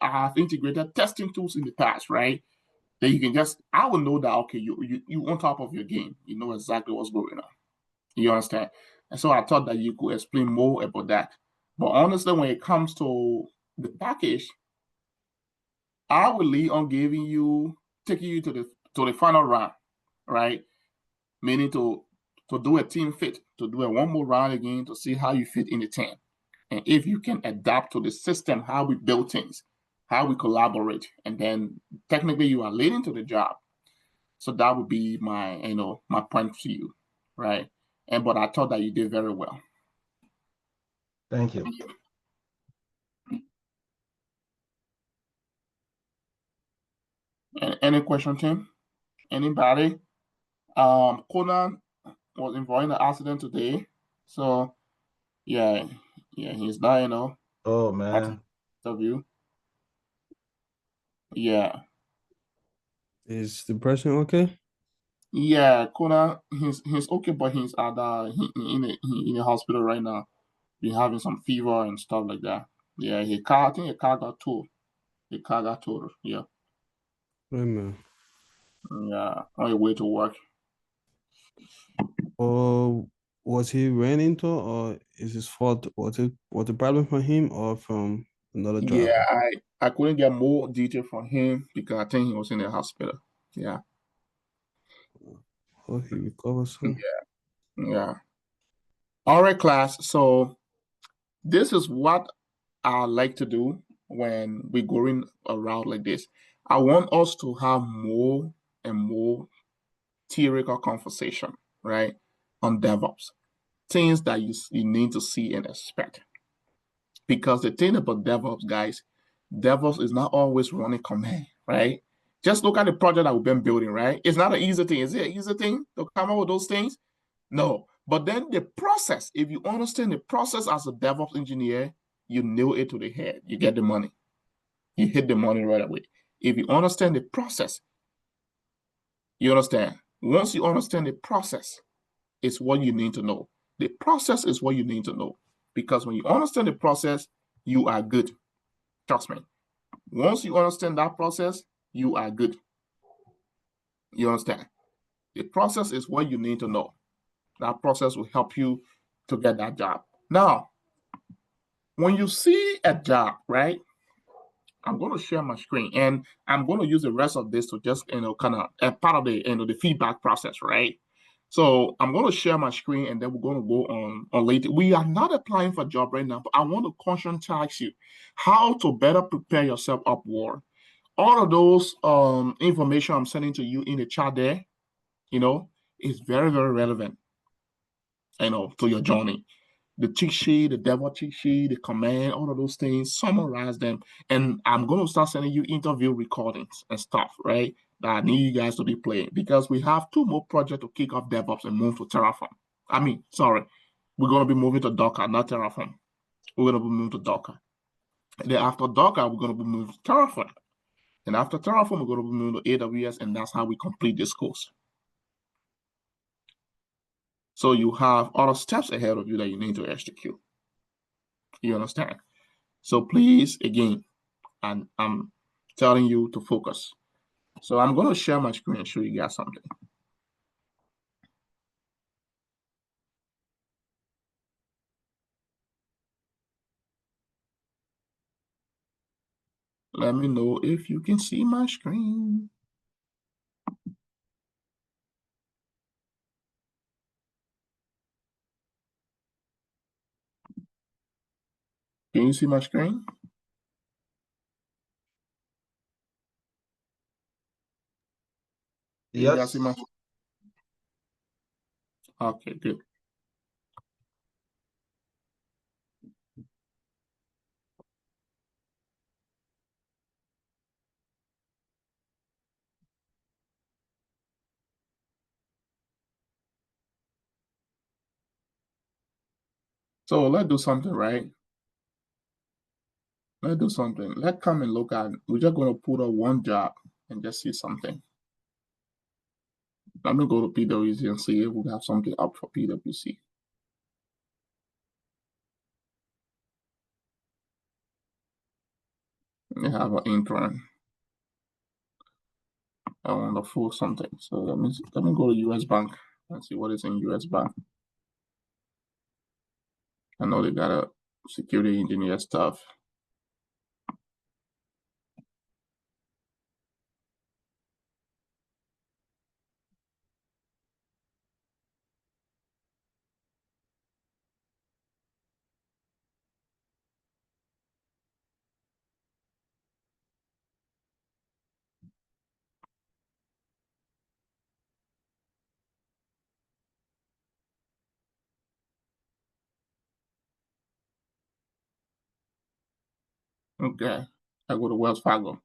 have integrated testing tools in the past, right? Then you can I will know that okay, you on top of your game, you know exactly what's going on. You understand? And so I thought that you could explain more about that. But honestly, when it comes to the package, I will lead on taking you to the final round, right? Meaning to do a team fit, to do a one more round again to see how you fit in the team. And if you can adapt to the system, how we build things, how we collaborate, and then technically you are leading to the job. So that would be my point to you, right? But I thought that you did very well. Thank you. Any question, Tim? Anybody? Conan was involved in an accident today. So yeah, he's not, Oh man. interview. Yeah. Is the person okay? Yeah, Conan, he's okay, but he's at in the hospital right now. He's having some fever and stuff like that. Yeah, I think a car got towed. The car got towed. Yeah. Amen. Yeah, on your way to work. Or was he ran into, or is his fault? Was the problem from him or from another driver? Yeah, I couldn't get more detail from him because I think he was in the hospital. Yeah. Hope he recovers soon. Yeah. All right, class. So this is what I like to do when we're going around like this. I want us to have more and more theoretical conversation, right, on DevOps. Things that you need to see and expect. Because the thing about DevOps, guys, DevOps is not always running command, right? Just look at the project that we've been building, right? It's not an easy thing. Is it an easy thing to come up with those things? No. But then the process, if you understand the process as a DevOps engineer, you nail it to the head. You get the money. You hit the money right away. If you understand the process, you understand. Once you understand the process, it's what you need to know. The process is what you need to know. Because when you understand the process, you are good. Trust me. Once you understand that process, you are good. You understand? The process is what you need to know. That process will help you to get that job. Now, when you see a job, right? I'm going to share my screen and I'm going to use the rest of this to just, kind of a part of the, the feedback process, right? So I'm going to share my screen and then we're going to go on later. We are not applying for a job right now, but I want to conscientize you how to better prepare yourself upward. All of those information I'm sending to you in the chat there, is very, very relevant, to your journey. The cheat sheet, the DevOps cheat sheet, the command, all of those things, summarize them. And I'm going to start sending you interview recordings and stuff, right? That I need you guys to be playing because we have 2 more projects to kick off DevOps and move to Terraform. We're going to be moving to Docker, not Terraform. We're going to be moving to Docker. And then after Docker, we're going to be moving to Terraform. And after Terraform, we're going to be moving to AWS, and that's how we complete this course. So you have other steps ahead of you that you need to execute. You understand? So please, again, and I'm telling you to focus. So I'm going to share my screen and show you guys something. Let me know if you can see my screen. Can you see my screen? Can you guys see my? Okay, good. So let's do something, right? Let's do something. Let's come and look at, we're just going to put up one job and just see something. Let me go to PwC and see if we have something up for PwC. They have an intern. I want to pull something. So let me go to US Bank and see what is in US Bank. I know they got a security engineer stuff. Okay, I go to Wells Fargo.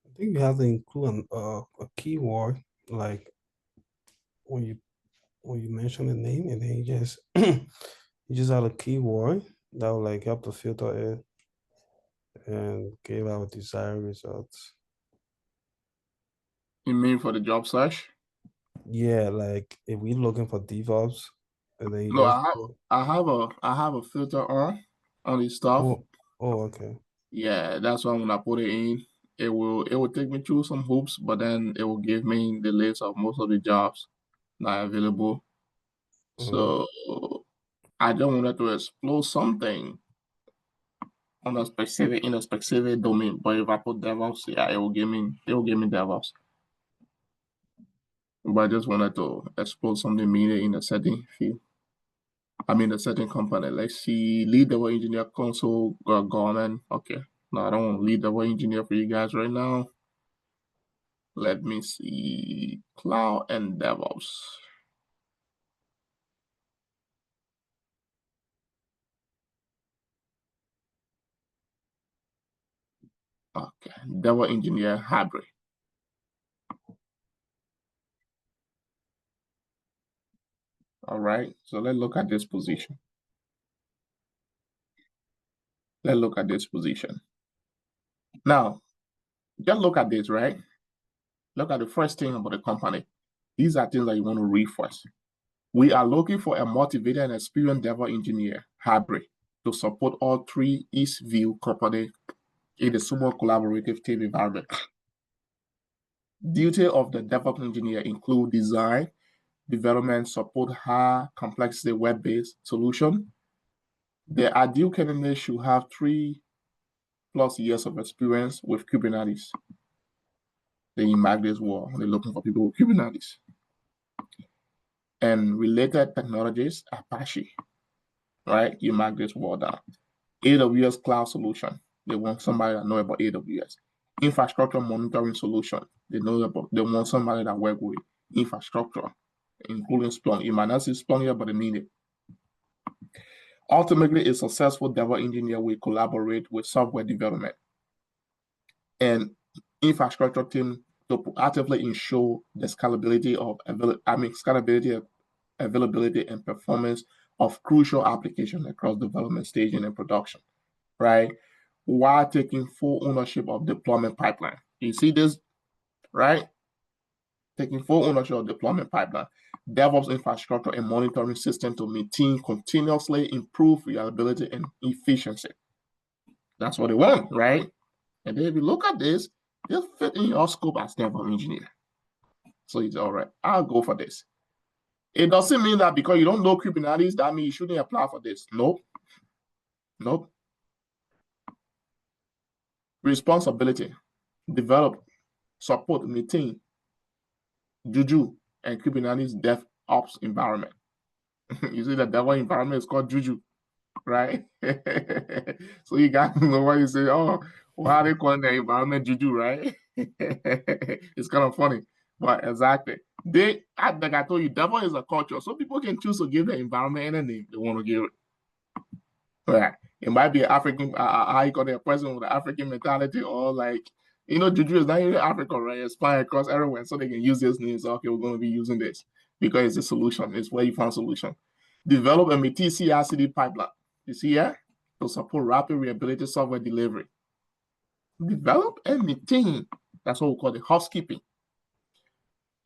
I think you have to include a keyword like when you mention the name and then you just you just add a keyword that will like help to filter it and give out desired results. You mean for the job search? Yeah, like if we're looking for DevOps and then you No, just I have a filter on this stuff. oh okay. Yeah, that's why when I put it in, it will take me through some hoops, but then it will give me the list of most of the jobs not available. So I don't want to explore something in a specific domain. But if I put DevOps, yeah, it will give me DevOps. But I just wanted to explore something media in a certain field. I mean, a certain company. Let's see, lead DevOps engineer console government. Okay, no, I don't want to lead DevOps engineer for you guys right now. Let me see, cloud and DevOps. Okay, DevOps engineer hybrid. All right, so let's look at this position. Let's look at this position. Now, just look at this, right? Look at the first thing about the company. These are things that you want to read first. We are looking for a motivated and experienced DevOps engineer hybrid to support all 3 Eastview company in a somewhat collaborative team environment. Duty of the DevOps engineer include design, development, support high complexity web-based solution. The ideal candidate should have 3+ years of experience with Kubernetes. Then you mark this wall. They're looking for people with Kubernetes. And related technologies, Apache, right? You mark this wall down. AWS cloud solution. They want somebody that know about AWS. Infrastructure monitoring solution. They want somebody that work with infrastructure, including Splunk. You might not see Splunk here, but they need it. Ultimately, a successful DevOps engineer will collaborate with software development and infrastructure team to actively ensure the scalability, availability, and performance of crucial applications across development staging and production, right? While taking full ownership of deployment pipeline. You see this, right? Taking full ownership of deployment pipeline, DevOps infrastructure and monitoring system to maintain continuously improve reliability and efficiency. That's what they want, right? And then if you look at this, they'll fit in your scope as DevOps engineer. So it's all right. I'll go for this. It doesn't mean that because you don't know Kubernetes, that means you shouldn't apply for this. Nope. Nope. Responsibility, develop, support, maintain Juju and Kubernetes DevOps environment. You see the DevOps environment is called Juju, right? So you got to know why you say, oh, why are they calling the environment Juju, right? It's kind of funny, but exactly. Like I told you, DevOps is a culture, so people can choose to give the environment any name they want to give it. Right. It might be an African, how you call it, a person with an African mentality, or like, Juju is not even Africa, right? It's flying across everywhere, so they can use this name. So, okay, we're going to be using this because it's a solution. It's where you found solution. Develop a maintain CI/CD pipeline. You see here? To support rapid reliability software delivery. Develop and maintain. That's what we call the housekeeping.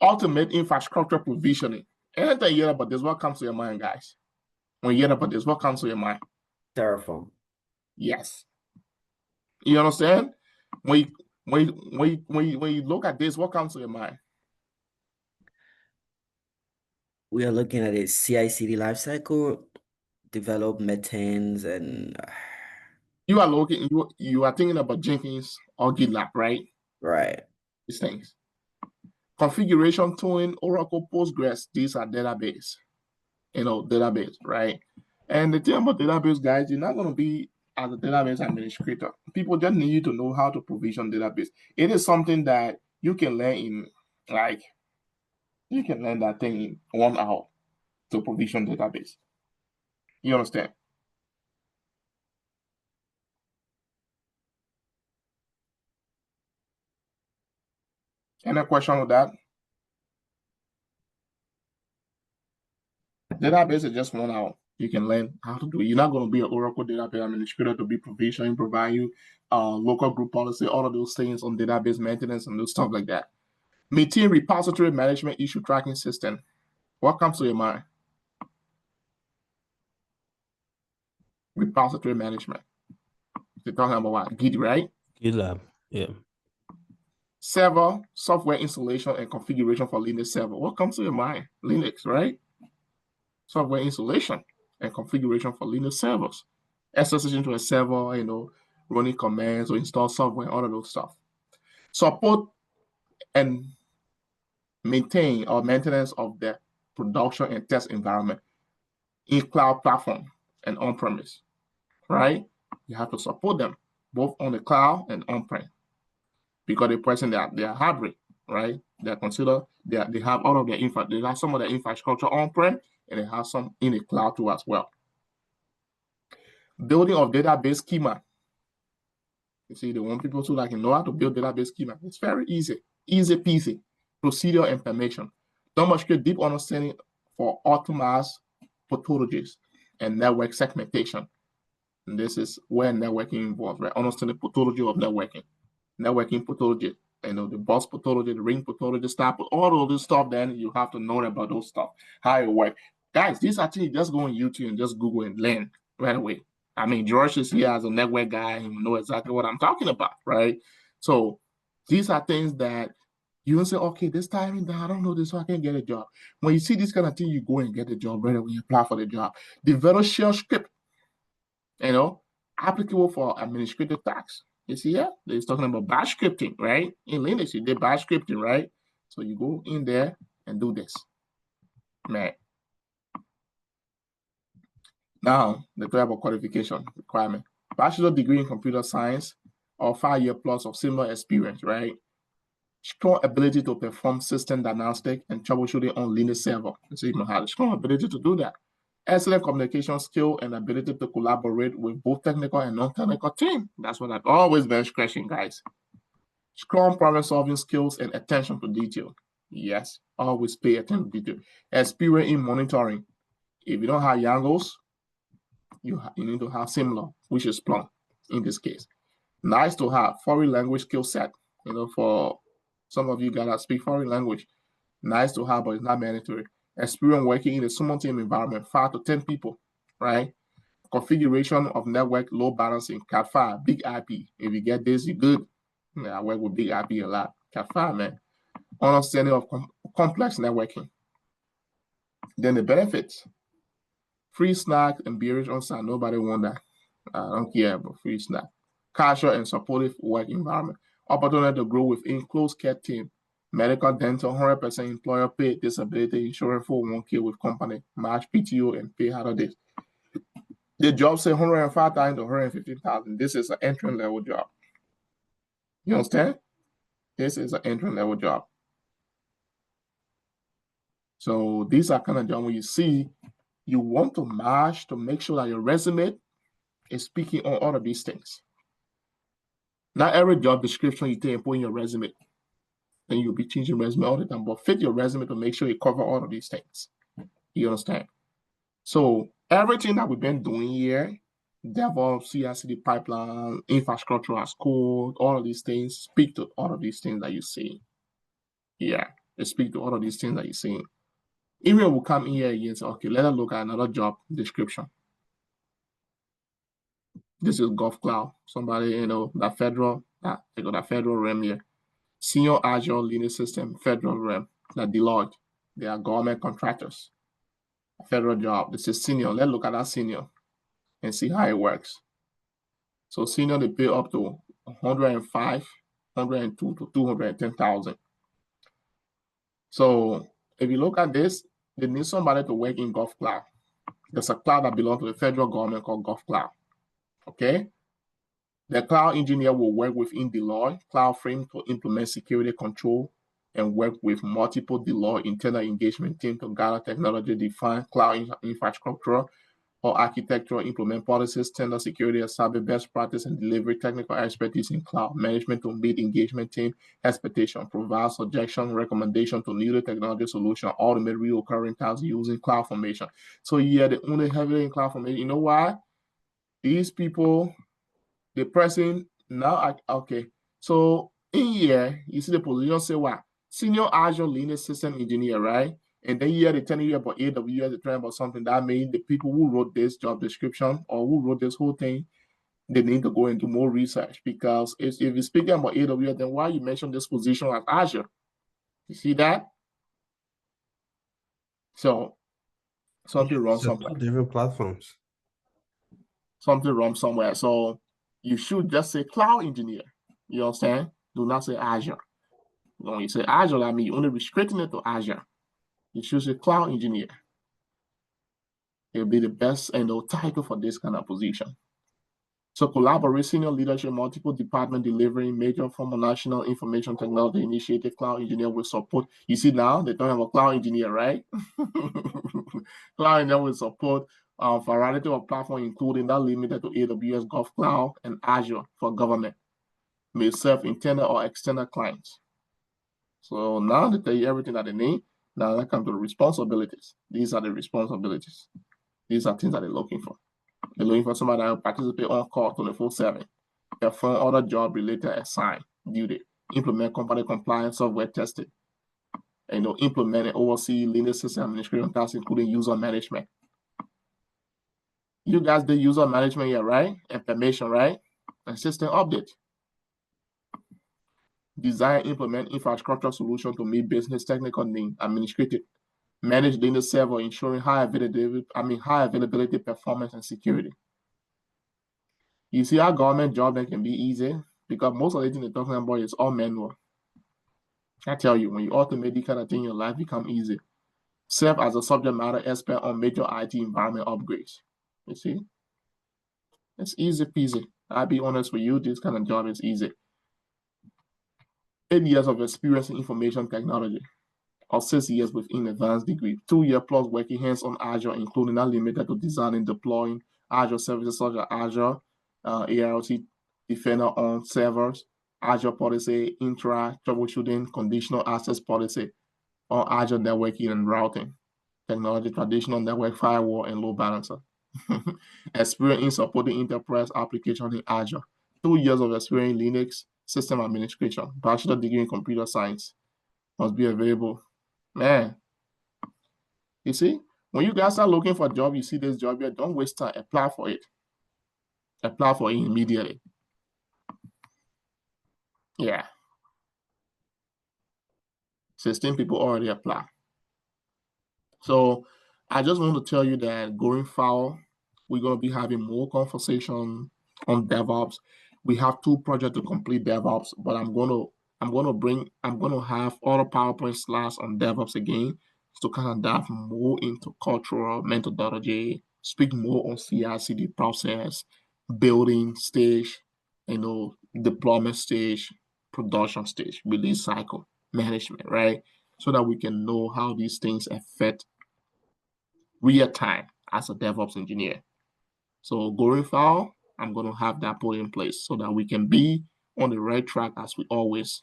Automate infrastructure provisioning. Anything you hear about this, what comes to your mind, guys? When you hear about this, what comes to your mind? Terraform. Yes. You understand? When you look at this, what comes to your mind? We are looking at a CI/CD lifecycle, develop maintains, and You are looking. You are thinking about Jenkins or GitLab, right? right. These things. Configuration tooling, Oracle, Postgres. These are database. Database, right? And the thing about database, guys, you're not going to be as a database administrator. People just need you to know how to provision database. It is something that you can learn in, like, you can learn that thing in 1 hour to provision database. You understand? Any question with that? Database is just 1 hour. You can learn how to do it. You're not going to be an Oracle database administrator to be provisioning, provide you local group policy, all of those things on database maintenance and those stuff like that. Maintain repository management issue tracking system. What comes to your mind? Repository management. You're talking about what? Git, right? GitLab, yeah. Server, software installation and configuration for Linux server. What comes to your mind? Linux, right? Software installation and configuration for Linux servers. SSH into a server, running commands or install software, all of those stuff. Support and maintain or maintenance of the production and test environment in cloud platform and on-premise, right? You have to support them both on the cloud and on-prem because the person they are hybrid, right? They have all of their they have some of their infrastructure on-prem and they have some in the cloud too as well. Building of database schema. You see, they want people to know how to build database schema. It's very easy peasy. Procedure and permission. Don't much get deep understanding for optimized topologies and network segmentation. And this is where networking involves, right? Understanding topology of networking topology, the bus topology, the ring topology, stuff, all of this stuff. Then you have to know about those stuff, how it works. Guys, this actually just go on YouTube and just Google and learn right away. I mean, George is here as a network guy and will know exactly what I'm talking about, right? So these are things that You don't say, okay, this time I don't know this, so I can't get a job. When you see this kind of thing, you go and get a job right when you apply for the job. Develop shell script, applicable for administrative tasks. You see here, it's talking about bash scripting, right? In Linux, you did bash scripting, right? So you go in there and do this, man. Now, the about qualification requirement. Bachelor degree in computer science or 5 year plus of similar experience, right? Strong ability to perform system diagnostic and troubleshooting on Linux server. So you know how strong ability to do that. Excellent communication skill and ability to collaborate with both technical and non-technical team. That's what I've always been stressing, guys. Strong problem-solving skills and attention to detail. Yes, always pay attention to detail. Experience in monitoring. If you don't have Yangos, you need to have similar, which is Splunk in this case. Nice to have foreign language skill set. For some of you guys that speak foreign language, nice to have, but it's not mandatory. Experience working in a small team environment, 5 to 10 people, right? Configuration of network load balancing, Cat5, big IP. If you get this, you're good. I work with big IP a lot. Cat5, man. Understanding of complex networking. Then the benefits. Free snack and beverage on site. Nobody want that. I don't care about free snack. Casual and supportive work environment. Opportunity to grow within close care team. Medical, dental, 100% employer paid disability insurance for 1K with company. Match PTO and pay holidays. The job say 105,000 to 115,000. This is an entry level job. You understand? This is an entry level job. So these are kind of jobs when you see you want to match to make sure that your resume is speaking on all of these things. Not every job description you take and put in your resume, then you'll be changing resume all the time, but fit your resume to make sure you cover all of these things. You understand? So everything that we've been doing here, DevOps, CI/CD pipeline, infrastructure as code, all of these things speak to all of these things that you see. Yeah, they speak to all of these things that you see. Even we'll come in here again and say, okay, let us look at another job description. This is Gulf Cloud. Somebody, that federal, they got that federal realm here. Senior Azure Linux System, federal realm, that Deloitte. They are government contractors. Federal job. This is senior. Let's look at that senior and see how it works. So senior, they pay up to 105, 102 to 210,000. So if you look at this, they need somebody to work in Gulf Cloud. There's a cloud that belongs to the federal government called Gulf Cloud. Okay? The cloud engineer will work within Deloitte Cloud Frame to implement security control and work with multiple Deloitte internal engagement teams to gather technology, define cloud infrastructure or architecture, implement policies, standard security, establish best practice, and deliver technical expertise in cloud management to meet engagement team expectation, provide suggestion, recommendation to new technology solution, automate recurring tasks using CloudFormation. So yeah, they only heavily in CloudFormation. You know why? These people, the person now, okay. So in here, you see the position say what? Senior Azure Linux System Engineer, right? And then here they're telling you about AWS, they're telling about something that means the people who wrote this job description or who wrote this whole thing, they need to go and do more research, because if you're speaking about AWS, then why you mention this position as Azure? You see that? So something wrong somewhere. Two different platforms. Something wrong somewhere. So you should just say cloud engineer. You understand? Do not say Azure. When you say Azure, I mean you're only restricting it to Azure. You should say cloud engineer. It'll be the best title for this kind of position. So collaborate senior leadership, multiple department delivering major formal national information technology initiative cloud engineer will support. You see now they don't have a cloud engineer, right? Cloud engineer will support a variety of platforms, including that limited to AWS, Gulf Cloud, and Azure for government. May serve internal or external clients. So now they tell you everything that they need. Now that comes to the responsibilities. These are the responsibilities. These are things that they're looking for. They're looking for somebody that will participate on call 24/7, perform other job-related assigned duty, implement company compliance software testing, and implement and oversee Linux system administration tasks, including user management. You guys did user management here, right? Information, right? And system update. design, implement infrastructure solution to meet business technical need, administrative, manage Linux server, ensuring high availability, performance, and security. You see our government job that can be easy because most of the things they're talking about is all manual. I tell you, when you automate this kind of thing, your life become easy. Serve as a subject matter expert on major IT environment upgrades. You see, it's easy peasy. I'll be honest with you, this kind of job is easy. 8 years of experience in information technology, or 6 years within advanced degree, 2 year plus working hands on Azure, including not limited to designing, deploying Azure services such as Azure, ART Defender on servers, Azure policy, intra, troubleshooting, conditional access policy on Azure networking and routing, technology, traditional network firewall, and load balancer. Experience in supporting enterprise application in Azure. 2 years of experience in Linux system administration, bachelor degree in computer science must be available. Man, you see, when you guys are looking for a job, you see this job here, don't waste time, apply for it. Apply for it immediately. Yeah. 16 people already apply. So I just want to tell you that going forward, we're going to be having more conversation on DevOps. We have 2 projects to complete DevOps, but I'm going to have all the PowerPoint slides on DevOps again to kind of dive more into cultural methodology, speak more on CI/CD process, building stage, deployment stage, production stage, release cycle management, right? So that we can know how these things affect real time as a DevOps engineer. So going forward, I'm going to have that put in place so that we can be on the right track as we always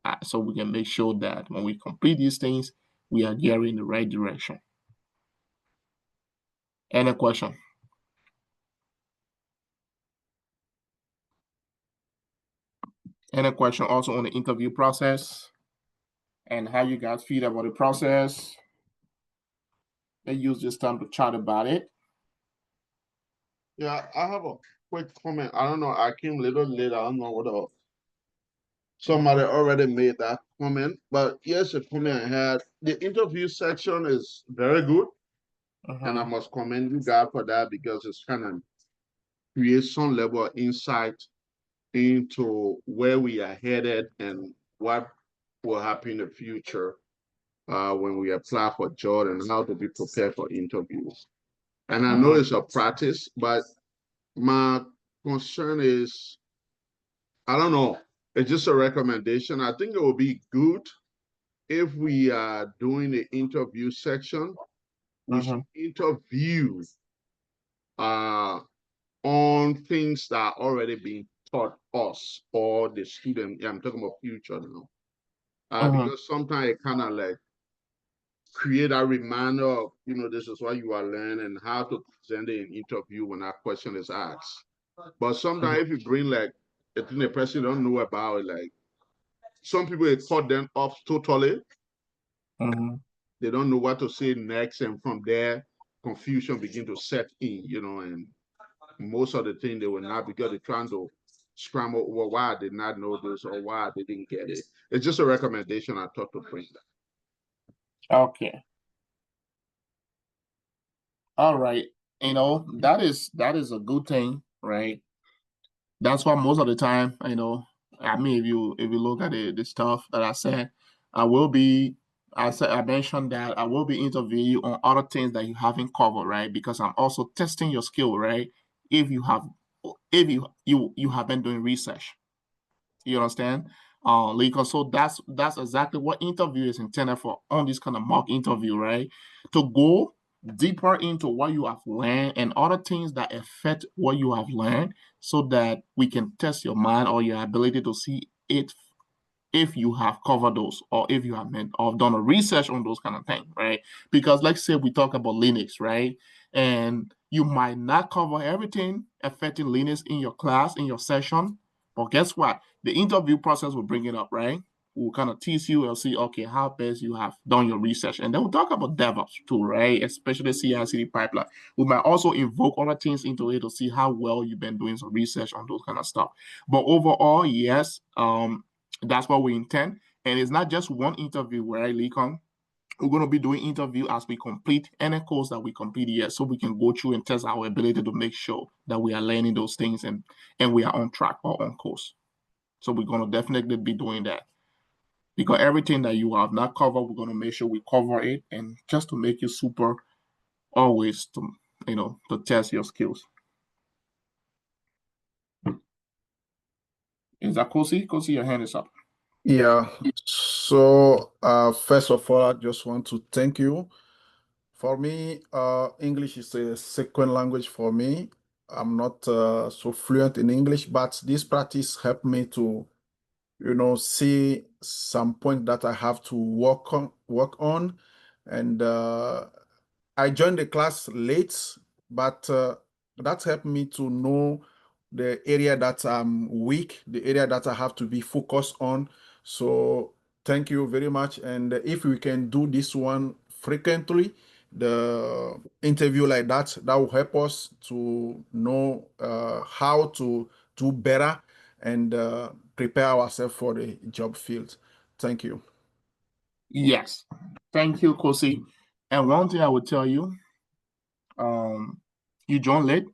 are. So we can make sure that when we complete these things, we are gearing in the right direction. Any question? Any question also on the interview process and how you guys feel about the process? Let's use this time to chat about it. Yeah, I have a quick comment. I don't know. I came a little late. I don't know what somebody already made that comment, but here's a comment I had. The interview section is very good, and I must commend you guys for that because it's kind of creates some level of insight into where we are headed and what will happen in the future when we apply for job and how to be prepared for interviews. And I know it's a practice, but my concern is, I don't know, it's just a recommendation. I think it would be good if we are doing the interview section, we should interview on things that are already being taught us or the student. Yeah, I'm talking about future now. Because sometimes it kind of like create a reminder of, this is what you are learning, how to present it in interview when that question is asked. But sometimes if you bring like a thing the person don't know about, like some people it caught them off totally. They don't know what to say next, and from there, confusion begin to set in, and most of the thing they will not because they're trying to scramble over why I did not know this or why they didn't get it. It's just a recommendation I thought to bring that. Okay. All right. That is a good thing, right? That's why most of the time, I mean, if you look at the stuff that I said, I mentioned that I will be interviewing you on other things that you haven't covered, right? Because I'm also testing your skill, right? If you have been doing research, you understand? So that's exactly what interview is intended for on this kind of mock interview, right? To go deeper into what you have learned and other things that affect what you have learned so that we can test your mind or your ability to see it if you have covered those or if you have done a research on those kind of things, right? Because let's say we talk about Linux, right? And you might not cover everything affecting Linux in your class, in your session, but guess what? The interview process will bring it up, right? We'll kind of tease you and see, okay, how best you have done your research. And then we'll talk about DevOps too, right? Especially CI/CD pipeline. We might also invoke other things into it to see how well you've been doing some research on those kind of stuff. But overall, yes, That's what we intend. And it's not just one interview, right, Leecon? We're going to be doing interview as we complete any course that we complete here, so we can go through and test our ability to make sure that we are learning those things and we are on track or on course. So we're going to definitely be doing that, because everything that you have not covered, we're going to make sure we cover it, and just to make you super always to, to test your skills. Is that Kossi? Kossi, your hand is up. Yeah. So first of all, I just want to thank you. For me, English is a second language for me. I'm not so fluent in English, but this practice helped me to, see some point that I have to work on. And I joined the class late, but that helped me to know the area that I'm weak, the area that I have to be focused on. So thank you very much. And if we can do this one frequently, the interview like that will help us to know how to do better and prepare ourselves for the job field. Thank you. Yes. Thank you, Kossi. And one thing I would tell you, you join late,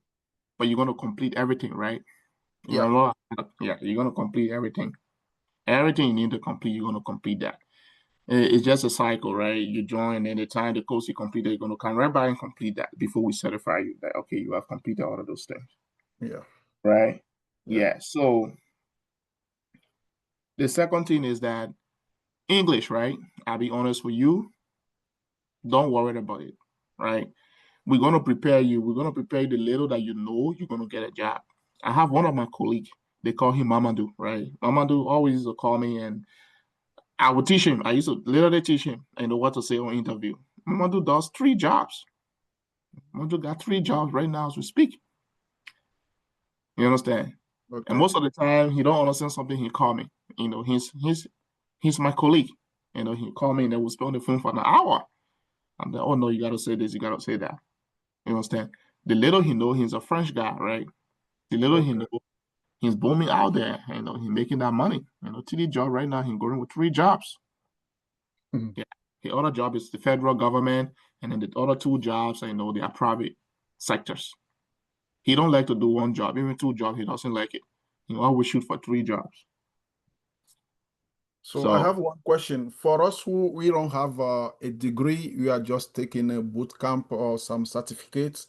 but you're going to complete everything, right? Yeah. Yeah, you're going to complete everything. Everything you need to complete, you're going to complete that. It's just a cycle, right? You join, and the time the course you complete, you're going to come right by and complete that before we certify you that, okay, you have completed all of those things. Yeah. Right? Yeah. Yeah. So the second thing is that English, right? I'll be honest with you. Don't worry about it, right? We're going to prepare you. We're going to prepare you the little that you know you're going to get a job. I have one of my colleagues, they call him Mamadou, right? Mamadou always used to call me, and I would teach him. I used to literally teach him and what to say on interview. Mamadou does 3 jobs. Mamadou got 3 jobs right now as we speak. You understand? Okay. And most of the time, he don't understand something, he call me. He's my colleague. He call me and then we'll spend on the phone for an hour. I'm like, oh no, you gotta say this, you gotta say that. You understand? The little he know, he's a French guy, right? The little he know, he's booming out there. He's making that money. TD job right now, he's going with 3 jobs. Mhm. Yeah. The other job is the federal government, and then the other 2 jobs, they are private sectors. He don't like to do 1 job, even 2 jobs, he doesn't like it. He always shoot for 3 jobs. So I have one question. For us who we don't have a degree, we are just taking a boot camp or some certificates,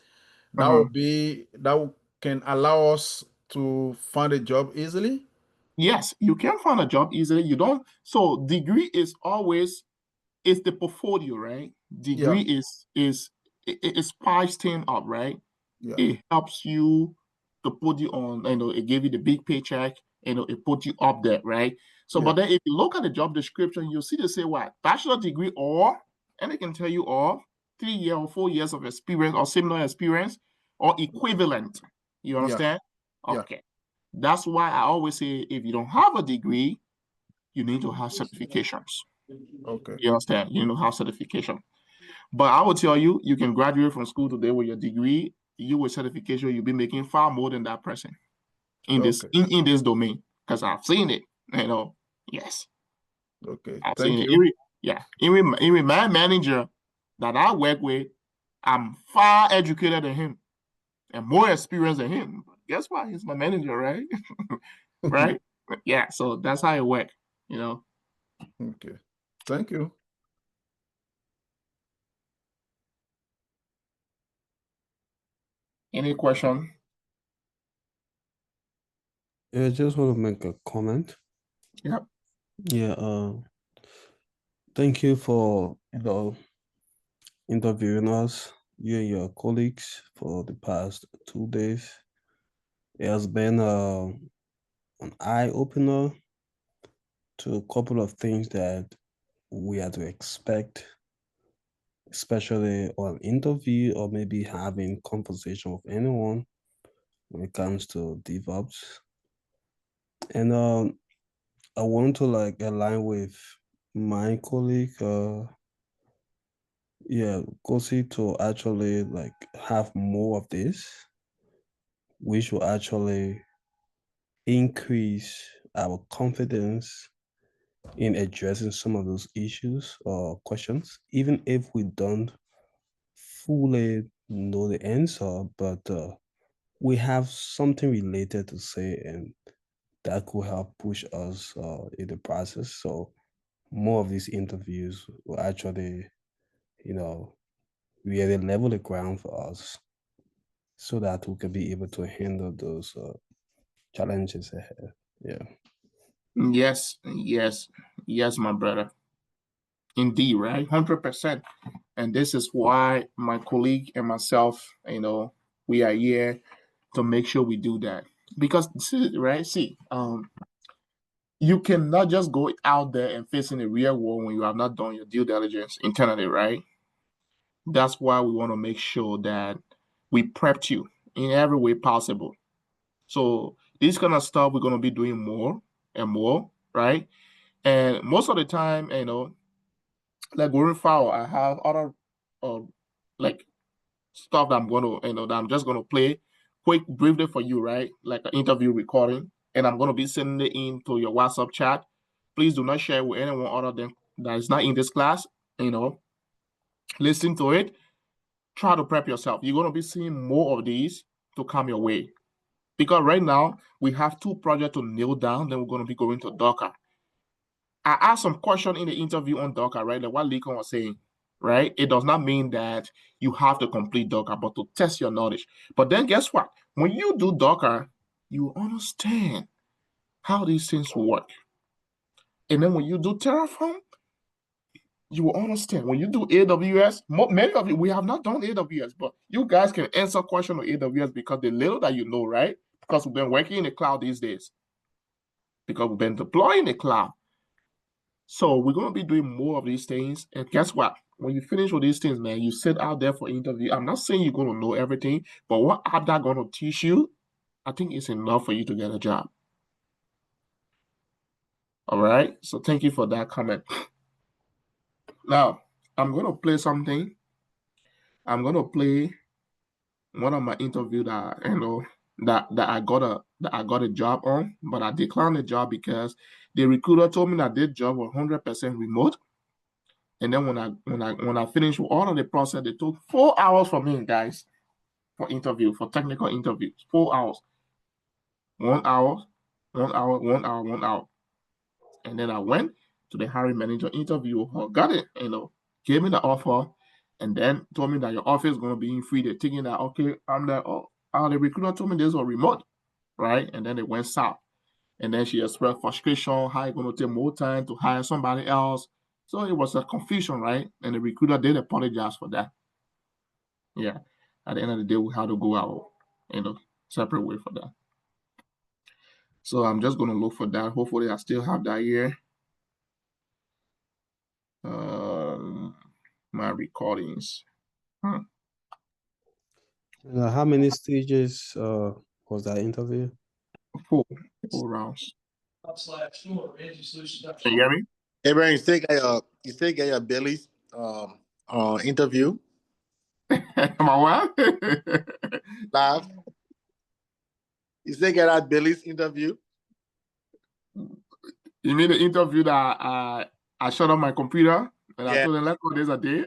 that can allow us to find a job easily? Yes, you can find a job easily. You don't. So degree is always the portfolio, right? Degree is spiced thing up, right? Yeah. It helps you to put you on, it gave you the big paycheck, it put you up there, right? So, but then if you look at the job description, you'll see they say what? Bachelor degree and they can tell you 3 year or 4 years of experience or similar experience or equivalent. You understand? Yeah. Okay. That's why I always say if you don't have a degree, you need to have certifications. Okay. You understand? You need to have certification. But I will tell you, you can graduate from school today with your degree, you with certification, you'll be making far more than that person in this in this domain. Because I've seen it. Yes. Okay. I've Thank seen you. it. Even my manager that I work with, I'm far educated than him and more experienced than him. Guess what? He's my manager, right? Right? Yeah. So that's how it works. Okay. Thank you. Any question? Yeah, I just want to make a comment. Yep. Yeah, thank you for interviewing us, you and your colleagues, for the past 2 days. It has been an eye opener to a couple of things that we had to expect, especially on interview or maybe having conversation with anyone when it comes to DevOps. And I want to align with my colleague, Kossi, to actually have more of this, which will actually increase our confidence in addressing some of those issues or questions, even if we don't fully know the answer, but we have something related to say, and that could help push us in the process. So more of these interviews will actually, really level the ground for us so that we can be able to handle those challenges ahead. Yeah. Yes, yes, yes, my brother. Indeed, right? 100%. And this is why my colleague and myself, we are here to make sure we do that. Because, right? You cannot just go out there and face in the real world when you have not done your due diligence internally, right? That's why we want to make sure that we prepped you in every way possible. So this kind of stuff we're going to be doing more and more, right? And most of the time, like going forward, I have other like stuff that I'm going to, that I'm just going to play quick briefly for you, right? Like an interview recording, and I'm going to be sending it into your WhatsApp chat. Please do not share with anyone other than that is not in this class. Listen to it. Try to prep yourself. You're going to be seeing more of these to come your way. Because right now, we have 2 projects to nail down, then we're going to be going to Docker. I asked some question in the interview on Docker, right? Like what Lincoln was saying, right? It does not mean that you have to complete Docker, but to test your knowledge. But then guess what? When you do Docker, you understand how these things work. And then when you do Terraform, you will understand. When you do AWS, many of you, we have not done AWS, but you guys can answer questions on AWS because the little that you know, right? Because we've been working in the cloud these days. Because we've been deploying the cloud. So we're going to be doing more of these things. And guess what? When you finish with these things, man, you sit out there for interview. I'm not saying you're going to know everything, but what ABDA going to teach you, I think it's enough for you to get a job. All right. So thank you for that comment. Now, I'm going to play something. I'm going to play one of my interview that that I got a job on, but I declined the job because the recruiter told me that this job was 100% remote. And then when I finished with all of the process, it took 4 hours for me, guys, for technical interviews. 4 hours. 1 hour, 1 hour, 1 hour, 1 hour. And then I went to the hiring manager interview, got it, gave me the offer, and then told me that your office is gonna be in free. They're thinking that okay, I'm like, the recruiter told me this was remote, right? And then it went south. And then she expressed frustration, how it's going to take more time to hire somebody else. So it was a confusion, right? And the recruiter did apologize for that. Yeah. At the end of the day, we had to go our, separate way for that. So I'm just going to look for that. Hopefully I still have that here. My recordings. How many stages was that interview? 4 rounds. Can you hear me? Hey, Brian, you still get your Billy's interview My what? live? You still get that Billy's interview? You mean the interview that I shut off my computer and I told them, let's go days a day?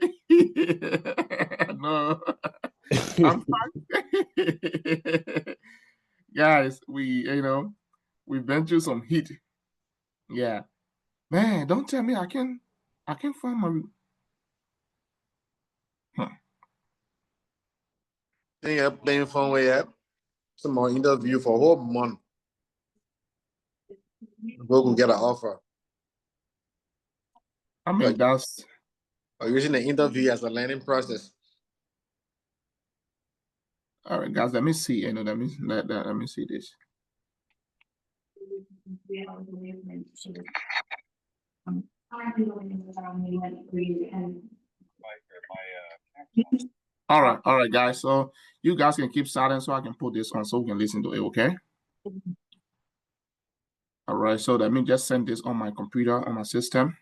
No, I'm fine. Guys, we've been through some heat. Yeah. Man, don't tell me I can't find my Then you're playing phone with you. Some more interview for a whole month. Go get an offer. I mean, that's Or using the interview as a learning process. all right, guys. Let me see. Let me see this. All right, guys. So you guys can keep silent so I can put this on so we can listen to it, okay? All right, so let me just send this on my computer, on my system.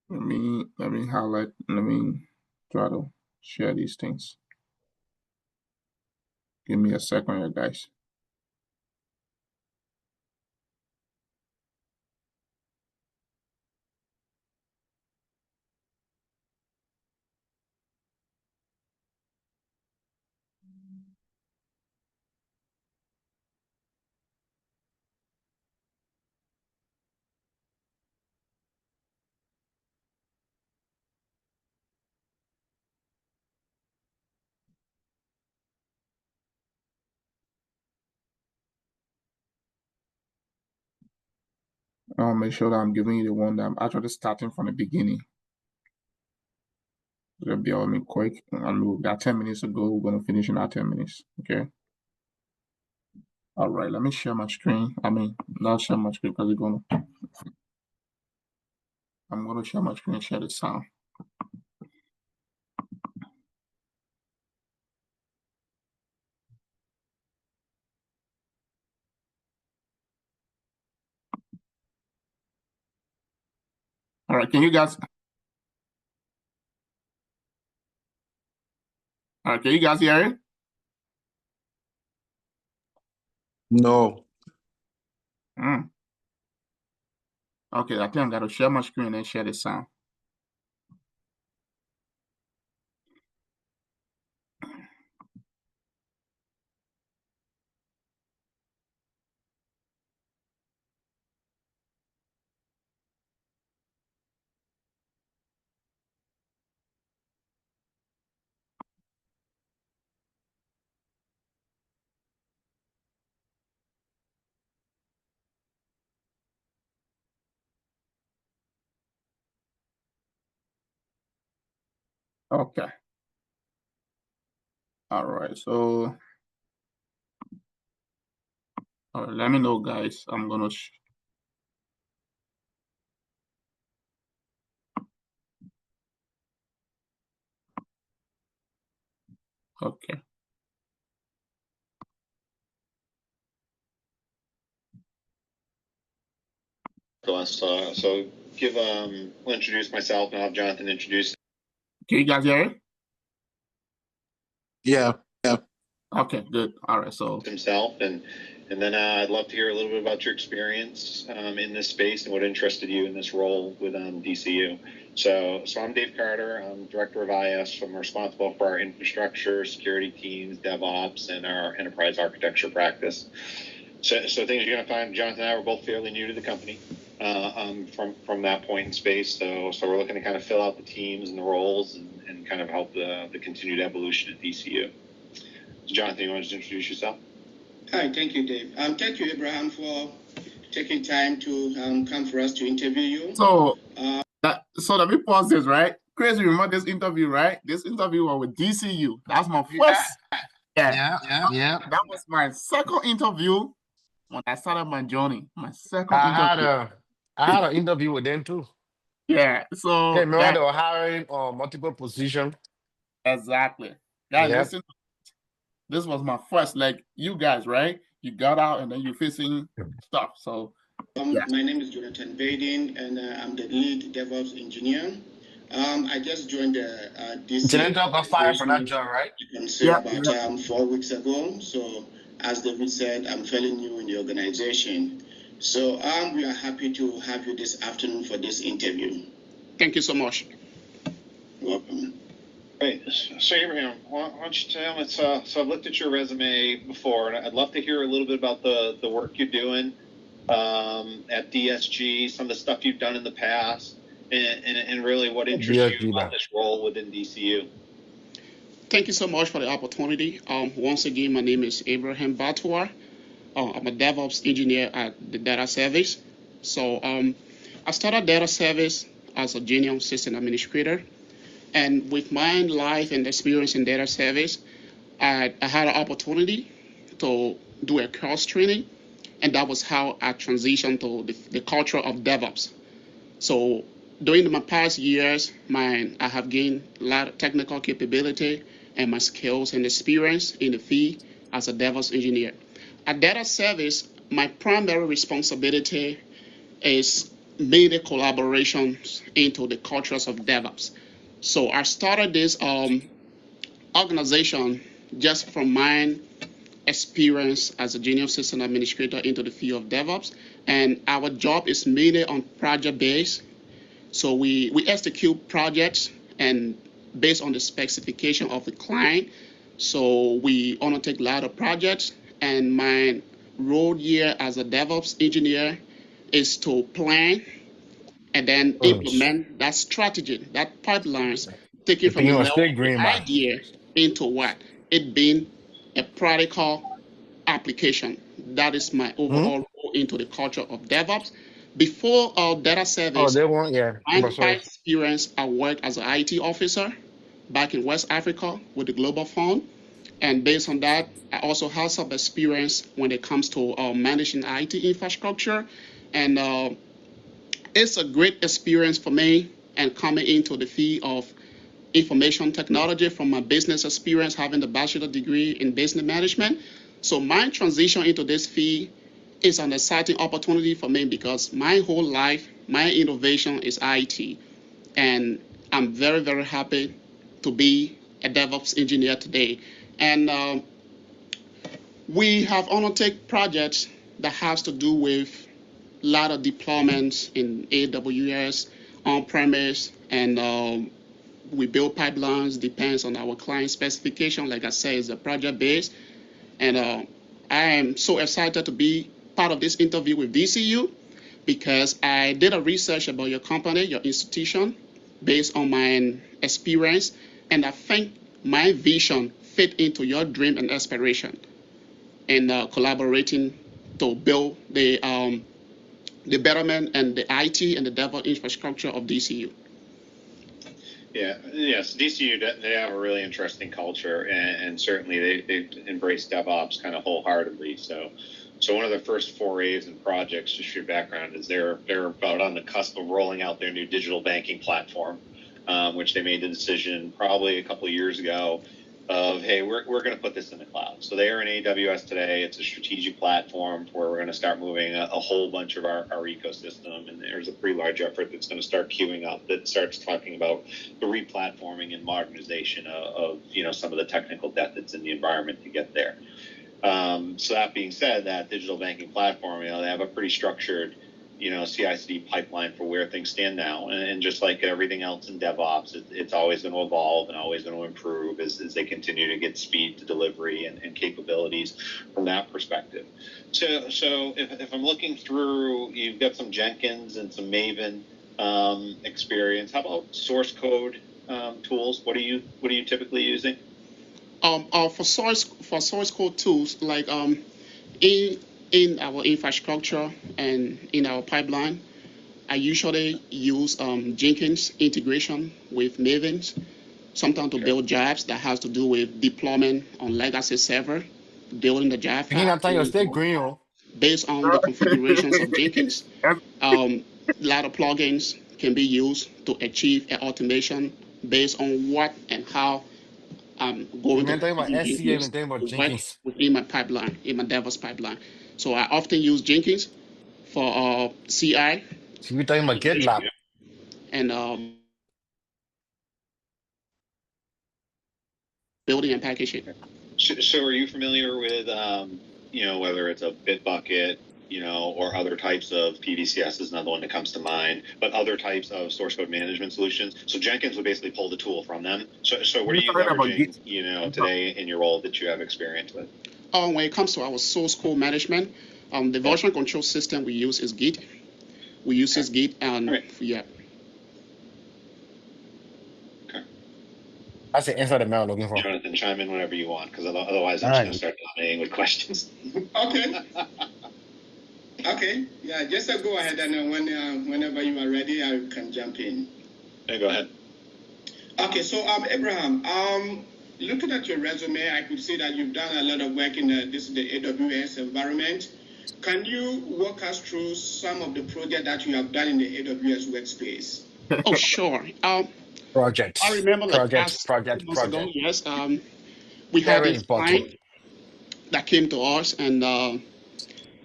Let me highlight, let me try to share these things. Give me a second here, guys. I'll make sure that I'm giving you the one that I'm actually starting from the beginning. It'll be all me quick. And we got 10 minutes to go. We're going to finish in our 10 minutes. Okay. All right. Let me share my screen. I mean, not share my screen because I'm going to share my screen and share the sound. All right. Can you guys hear it? No. Okay, I think I'm going to share my screen and share the sound. Okay. All right. So let me know, guys. I'm going to okay. So give I'll introduce myself and I'll have Jonathan introduce. Can you guys hear it? Yeah. Okay, good. All right. So himself and then I'd love to hear a little bit about your experience in this space and what interested you in this role with DCU. So I'm Dave Carter. I'm director of IS. I'm responsible for our infrastructure, security teams, DevOps, and our enterprise architecture practice. So things you're going to find, Jonathan and I were both fairly new to the company from that point in space. So we're looking to kind of fill out the teams and the roles and kind of help the continued evolution at DCU. So Jonathan, you want to introduce yourself? Hi, thank you, Dave. Thank you, Abraham, for taking time to come for us to interview you. So let me pause this, right? Chris, you remember this interview, right? This interview was with DCU. That's my first. Yeah. That was my second interview when I started my journey. My second I had an interview with them too. Yeah. So Okay, remember they were hiring multiple positions. Exactly. Guys, listen. This was my first, like you guys, right? You got out and then you're facing stuff. So my name is Jonathan Baden, and I'm the lead DevOps engineer. I just joined the DC. Jonathan got fired for that job, right? You can say about 4 weeks ago. So as David said, I'm fairly new in the organization. So we are happy to have you this afternoon for this interview. Thank you so much. Welcome. Great. So Abraham, why don't you tell us? So I've looked at your resume before, and I'd love to hear a little bit about the work you're doing at DSG, some of the stuff you've done in the past, and really what interests you about this role within DCU. Thank you so much for the opportunity. Once again, my name is Abraham Batwa. I'm a DevOps engineer at the data service. So I started data service as a junior system administrator. And with my life and experience in data service, I had an opportunity to do a course training, and that was how I transitioned to the culture of DevOps. So during my past years, I have gained a lot of technical capability and my skills and experience in the field as a DevOps engineer. At data service, my primary responsibility is mainly collaborations into the cultures of DevOps. So I started this organization just from my experience as a junior system administrator into the field of DevOps. And our job is mainly on project based. So we execute projects and based on the specification of the client. So we undertake a lot of projects. And my role here as a DevOps engineer is to plan and then implement that strategy, that pipelines, taking from the level of the idea into what? It being a practical application. That is my overall role into the culture of DevOps. Before data Oh, service, they want, yeah. my But sorry. experience, I worked as an IT officer back in West Africa with the Global Fund. And based on that, I also have some experience when it comes to managing IT infrastructure. And it's a great experience for me and coming into the field of information technology from my business experience, having the bachelor degree in business management. So my transition into this field is an exciting opportunity for me because my whole life, my innovation is IT. And I'm very, very happy to be a DevOps engineer today. And we have undertaken projects that has to do with a lot of deployments in AWS, on-premise, and we build pipelines, depends on our client specification. Like I said, it's a project based. And I am so excited to be part of this interview with DCU because I did a research about your company, your institution, based on my experience. And I think my vision fit into your dream and aspiration in collaborating to build the betterment and the IT and the DevOps infrastructure of DCU. Yeah, yes, DCU, they have a really interesting culture, and certainly they embrace DevOps kind of wholeheartedly. So one of the first forays and projects, just for your background, is they're about on the cusp of rolling out their new digital banking platform, which they made the decision probably a couple of years ago of, hey, we're going to put this in the cloud. So they are in AWS today. It's a strategic platform where we're going to start moving a whole bunch of our ecosystem. And there's a pretty large effort that's going to start queuing up that starts talking about the replatforming and modernization of some of the technical debt that's in the environment to get there. So that being said, that digital banking platform, they have a pretty structured CI/CD pipeline for where things stand now, and just like everything else in DevOps, it's always going to evolve and always going to improve as they continue to get speed to delivery and capabilities from that perspective. So if I'm looking through, you've got some Jenkins and some Maven experience. How about source code tools? What are you typically using? For source code tools, like in our infrastructure and in our pipeline, I usually use Jenkins integration with Maven, sometimes to build jobs that has to do with deployment on legacy server, building the job file based on the configurations of Jenkins. A lot of plugins can be used to achieve an automation based on what and how I'm going to work within my pipeline, in my DevOps pipeline. So I often use Jenkins for CI. So you're talking about GitLab. And building and packaging. So are you familiar with, whether it's a Bitbucket, or other types of PVCS is another one that comes to mind, but other types of source code management solutions? So Jenkins would basically pull the tool from them. So what are you leveraging, today in your role that you have experience with? When it comes to our source code management, the version control system we use is Git. We use this Git and yeah. That's the answer that I'm looking for. Jonathan, chime in whenever you want, because otherwise I'm just going to start dominating with questions. Okay. Okay. Yeah, just go ahead, and whenever you are ready, I can jump in. Yeah, go ahead. Okay, so Abraham, looking at your resume, I could see that you've done a lot of work in the AWS environment. Can you walk us through some of the projects that you have done in the AWS workspace? Oh, sure. Project. I remember like project. ago, yes. We had this client that came to us and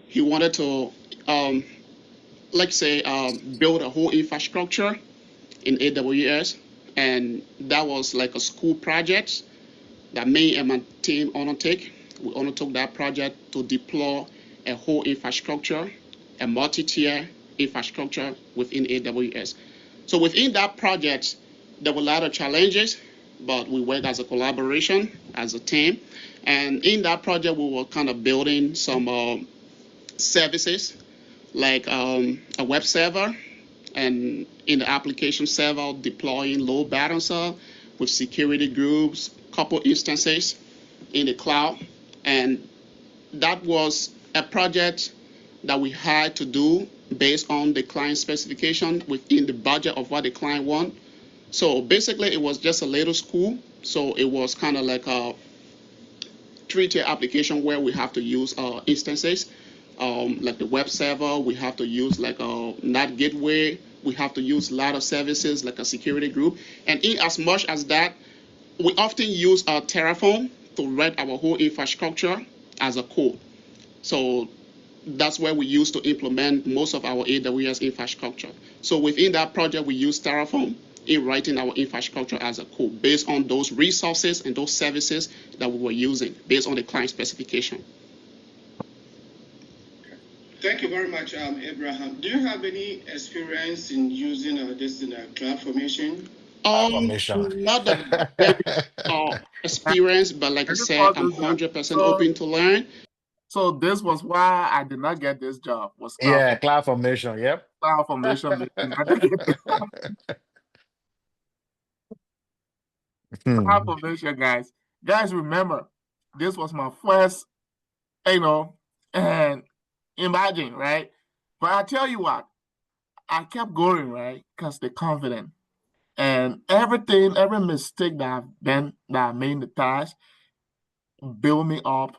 he wanted to, build a whole infrastructure in AWS. And that was like a school project that me and my team undertake. We undertook that project to deploy a whole infrastructure, a multi-tier infrastructure within AWS. So within that project, there were a lot of challenges, but we worked as a collaboration, as a team. And in that project, we were kind of building some services like a web server, and in the application server, deploying load balancer with security groups, couple instances in the cloud. And that was a project that we had to do based on the client specification within the budget of what the client want. So basically, it was just a little school. So it was kind of like a three-tier application where we have to use instances, like the web server. We have to use like a NAT gateway. We have to use a lot of services like a security group. And in as much as that, we often use Terraform to write our whole infrastructure as a code. So that's where we use to implement most of our AWS infrastructure. So within that project, we use Terraform in writing our infrastructure as a code based on those resources and those services that we were using based on the client specification. Thank you very much, Abraham. Do you have any experience in using this in CloudFormation? Not a very experience, but like I said, I'm 100% open to learn. So this was why I did not get this job. Was CloudFormation. Yep. CloudFormation. CloudFormation, guys. Guys, remember, this was my first, and imagine, right? But I tell you what, I kept going, right? Because they're confident. And everything, every mistake that I made in the past, build me up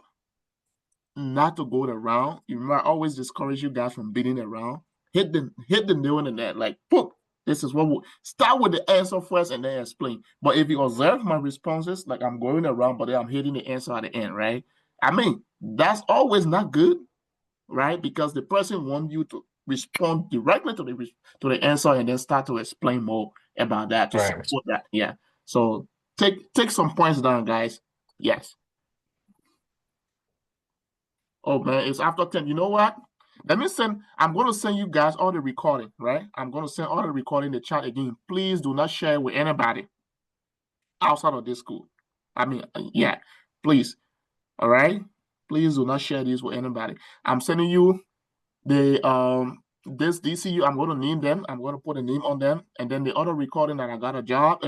not to go around. You remember, I always discourage you guys from beating around. Hit the nail in the net, like, poof. This is what we start with the answer first and then explain. But if you observe my responses, like I'm going around, but then I'm hitting the answer at the end, right? I mean, that's always not good, right? Because the person wants you to respond directly to the answer and then start to explain more about that to support that. Yeah. So take some points down, guys. Yes. Oh man, it's after 10. You know what? I'm going to send you guys all the recording, right? I'm going to send all the recording in the chat again. Please do not share it with anybody outside of this school. I mean, yeah, please. All right? Please do not share this with anybody. I'm sending you the this DCU. I'm going to name them. I'm going to put a name on them. And then the other recording that I got a job,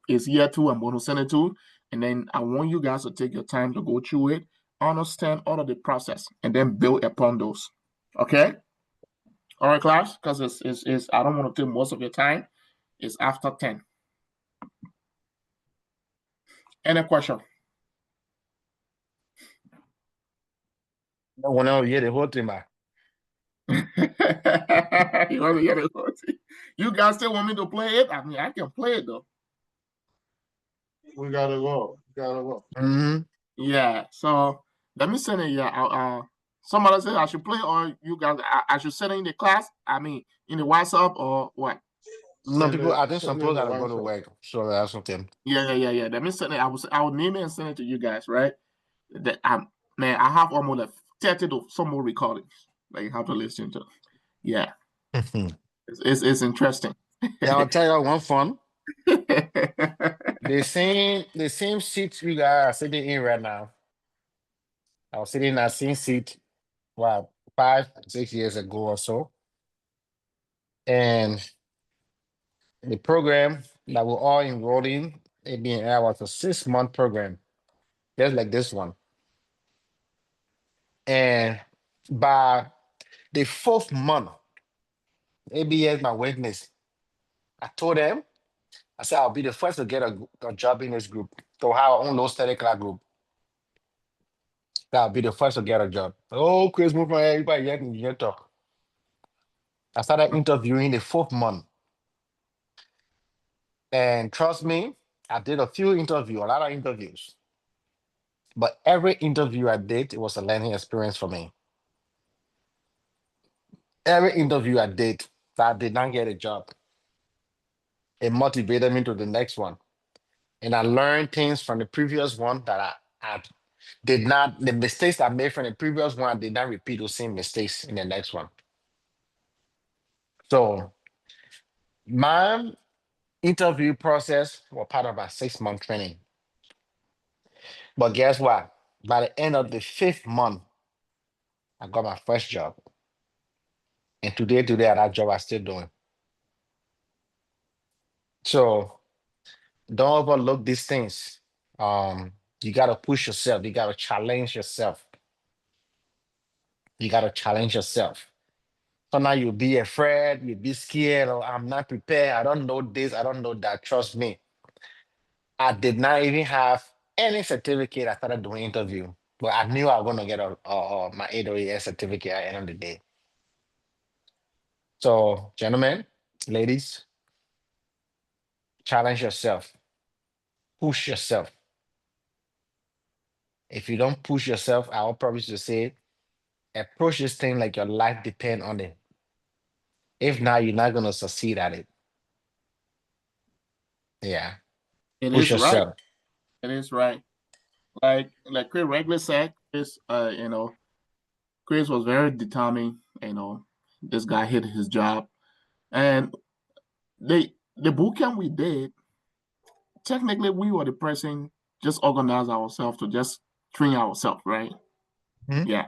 is here too. I'm going to send it to. And then I want you guys to take your time to go through it, understand all of the process, and then build upon those. Okay? All right, class, because it's I don't want to take most of your time. It's after 10. Any question? No one else hear the whole thing, man. You want to hear the whole thing? You guys still want me to play it? I mean, I can play it though. We gotta go. Mm-hmm. Yeah. So let me send it. Yeah. Somebody said I should play, or you guys, I should send it in the class. I mean, in the WhatsApp or what? No, people. I think some people gotta go to work, so that's okay. Yeah. Let me send it. I will name it and send it to you guys, right? That man, I have almost like 30 to some more recordings that you have to listen to. Yeah. It's interesting. Yeah, I'll tell you one fun. The same seat you guys are sitting in right now. I was sitting in that same seat, 5-6 years ago or so. And the program that we're all enrolled in, ABDA, was a 6-month program, just like this one. And by the 4th month, ABDA is my witness. I told them, I said, I'll be the first to get a job in this group, to have our own low static cloud group. I'll be the first to get a job. Oh, Chris, move on, everybody yet talk. I started interviewing the 4th month. And trust me, I did a lot of interviews. But every interview I did, it was a learning experience for me. Every interview I did that I did not get a job, it motivated me to the next one. And I learned things from the previous one that I did not, the mistakes I made from the previous one, I did not repeat those same mistakes in the next one. So my interview process was part of my 6-month training. But guess what? By the end of the 5th month, I got my first job. And today, that job I'm still doing. So don't overlook these things. You gotta push yourself. You gotta challenge yourself. So now you'll be afraid, you'll be scared, or I'm not prepared. I don't know this, I don't know that. Trust me. I did not even have any certificate. I started doing interview, but I knew I was going to get my AWS certificate at the end of the day. So, gentlemen, ladies, challenge yourself, push yourself. If you don't push yourself, I will probably just say, approach this thing like your life depends on it. If not, you're not going to succeed at it. Yeah, It push is right. yourself. It is right. Like Chris regularly said, Chris, Chris was very determined. This guy hit his job, and the boot camp we did, technically we were the person just organize ourselves to just train ourselves, right? Yeah,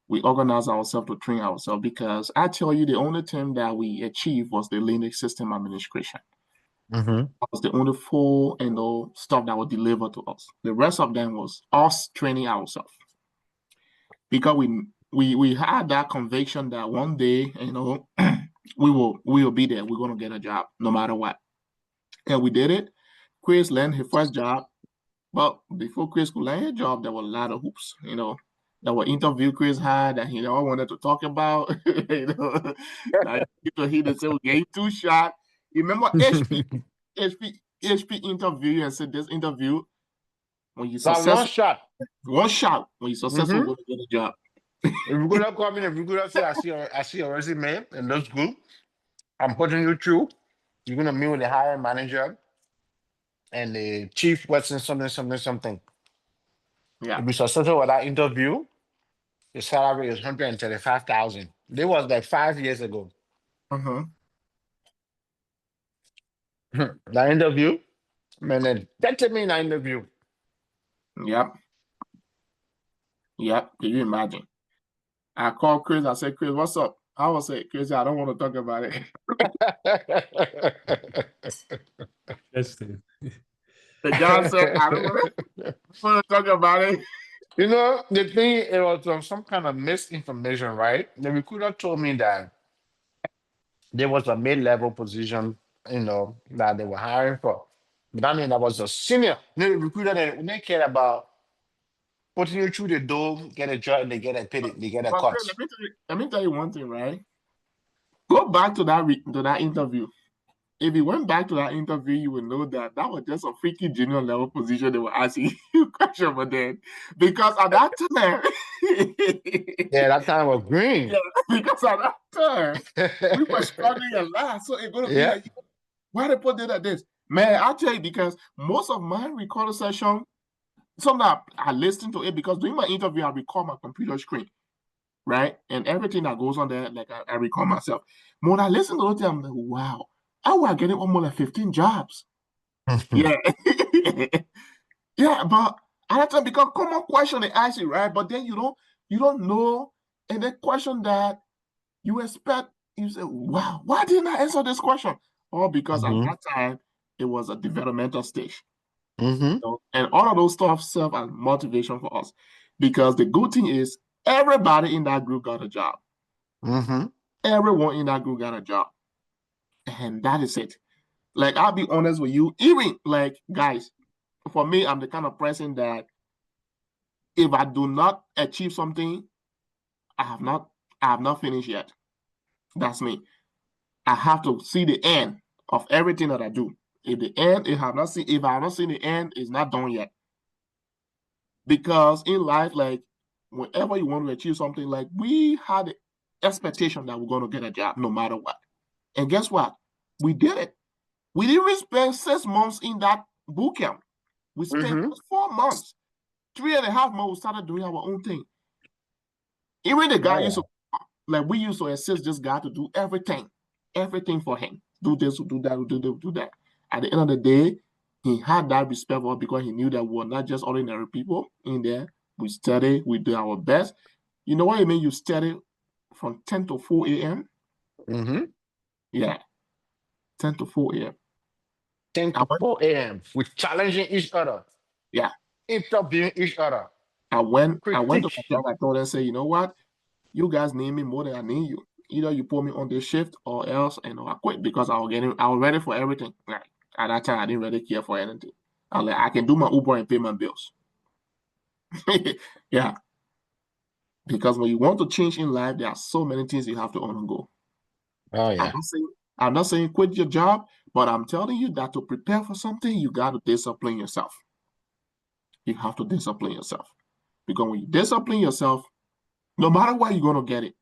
we organize ourselves to train ourselves because I tell you, the only thing that we achieved was the Linux system administration. That was the only full stuff that was delivered to us. The rest of them was us training ourselves because we had that conviction that one day we will be there. We're gonna get a job no matter what, and we did it. Chris landed his first job, but before Chris could land his job, there were a lot of hoops. There were interview Chris had that I wanted to talk about. Like he said we gave 2 shots. You remember HP interview and said this interview when you successful. One shot. When you're successful, you're gonna get a job. If you're gonna come in, if you're gonna say I see your resume and looks good, I'm putting you through. You're gonna meet with the hiring manager and the chief what's in something. Yeah. If you're successful with that interview, the salary is 135,000. This was like 5 years ago. That interview, man, 30-minute interview. Yep. Can you imagine? I called Chris. I said, Chris, what's up? I was say, Chris, I don't want to talk about it. The guy said, I don't want to talk about it. You know, the thing, it was some kind of misinformation, right? The recruiter told me that there was a mid-level position, that they were hiring for. But I mean, that was a senior. The recruiter, they cared about putting you through the door, get a job, and they get a cut. Let me tell you one thing, right? Go back to that interview. If you went back to that interview, you would know that was just a freaky junior level position they were asking you question about then. Because at that time, yeah, that time was green. Yeah, because at that time, we were struggling a lot. So it's going to be like, why they put it like this? Man, I'll tell you, because most of my recording session, sometimes I listen to it because during my interview, I record my computer screen, right? And everything that goes on there, like I record myself. When I listen to it, I'm like, wow. I was getting almost like 15 jobs. Yeah. Yeah, but at that time become common question they ask you, right? But then you don't know, and the question that you expect, you say, wow, why didn't I answer this question? All because at that time it was a developmental stage. And all of those stuff serve as motivation for us. Because the good thing is everybody in that group got a job. Everyone in that group got a job. And that is it. Like, I'll be honest with you, even like, guys, for me, I'm the kind of person that if I do not achieve something, I have not finished yet. That's me. I have to see the end of everything that I do. If I have not seen the end, it's not done yet. Because in life, like, whenever you want to achieve something, like, we had the expectation that we're going to get a job no matter what. And guess what? We did it. We didn't spend 6 months in that boot camp. We spent 4 months, 3.5 months. We started doing our own thing. Even the guy we used to assist this guy to do everything for him. Do this, do that, do that. At the end of the day, he had that respect for us because he knew that we were not just ordinary people in there. We study, we do our best. You know what I mean? You study from 10 to 4 a.m. Yeah, 10 to 4 a.m. 10 to 4 a.m. We're challenging each other. Yeah. Interviewing each other. I went to my job, I told them, say, you know what? You guys need me more than I need you. either you put me on the shift or else, I quit because I was ready for everything. Like at that time, I didn't really care for anything. I was like, I can do my Uber and pay my bills. Yeah. Because when you want to change in life, there are so many things you have to undergo. Oh yeah. I'm not saying quit your job, but I'm telling you that to prepare for something, you got to discipline yourself. You have to discipline yourself. Because when you discipline yourself, no matter what, you're going to get it.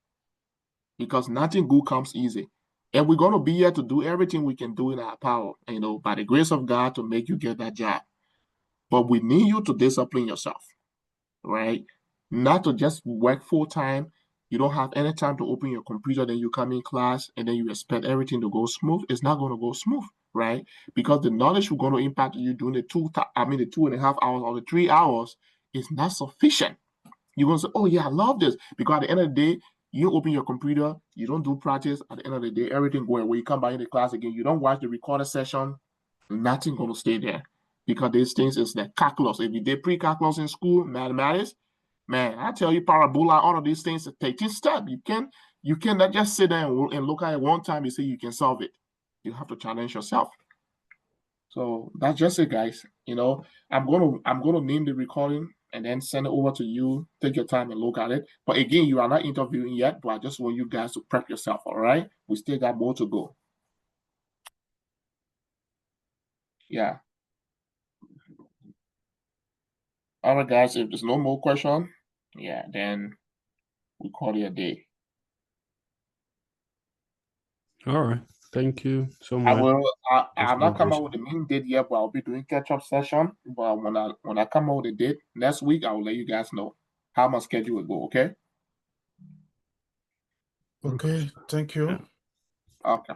Because nothing good comes easy. And we're going to be here to do everything we can do in our power, by the grace of God to make you get that job. But we need you to discipline yourself, right? Not to just work full time. You don't have any time to open your computer, then you come in class and then you expect everything to go smooth. It's not going to go smooth, right? Because the knowledge we're going to impact you during the 2.5 hours or the 3 hours is not sufficient. You're going to say, oh yeah, I love this. Because at the end of the day, you open your computer, you don't do practice. At the end of the day, everything going away. You come back in the class again, you don't watch the recorded session, nothing going to stay there. Because these things is like calculus. If you did pre-calculus in school, mathematics, man, I tell you, parabola, all of these things, take this step. You cannot just sit there and look at it one time and say you can solve it. You have to challenge yourself. So that's just it, guys. I'm gonna name the recording and then send it over to you. Take your time and look at it. But again, you are not interviewing yet, but I just want you guys to prep yourself, all right? We still got more to go. Yeah. All right, guys, if there's no more question, yeah, then we call it a day. All right. Thank you so much. I'm not coming out with the main date yet, but I'll be doing catch-up session. But when I come out with the date next week, I will let you guys know how my schedule will go, okay? Okay, thank you. Okay.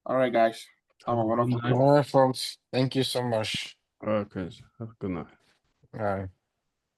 All right, guys. Have a wonderful day. All right, folks. Thank you so much. Okay. Have a good night. All right.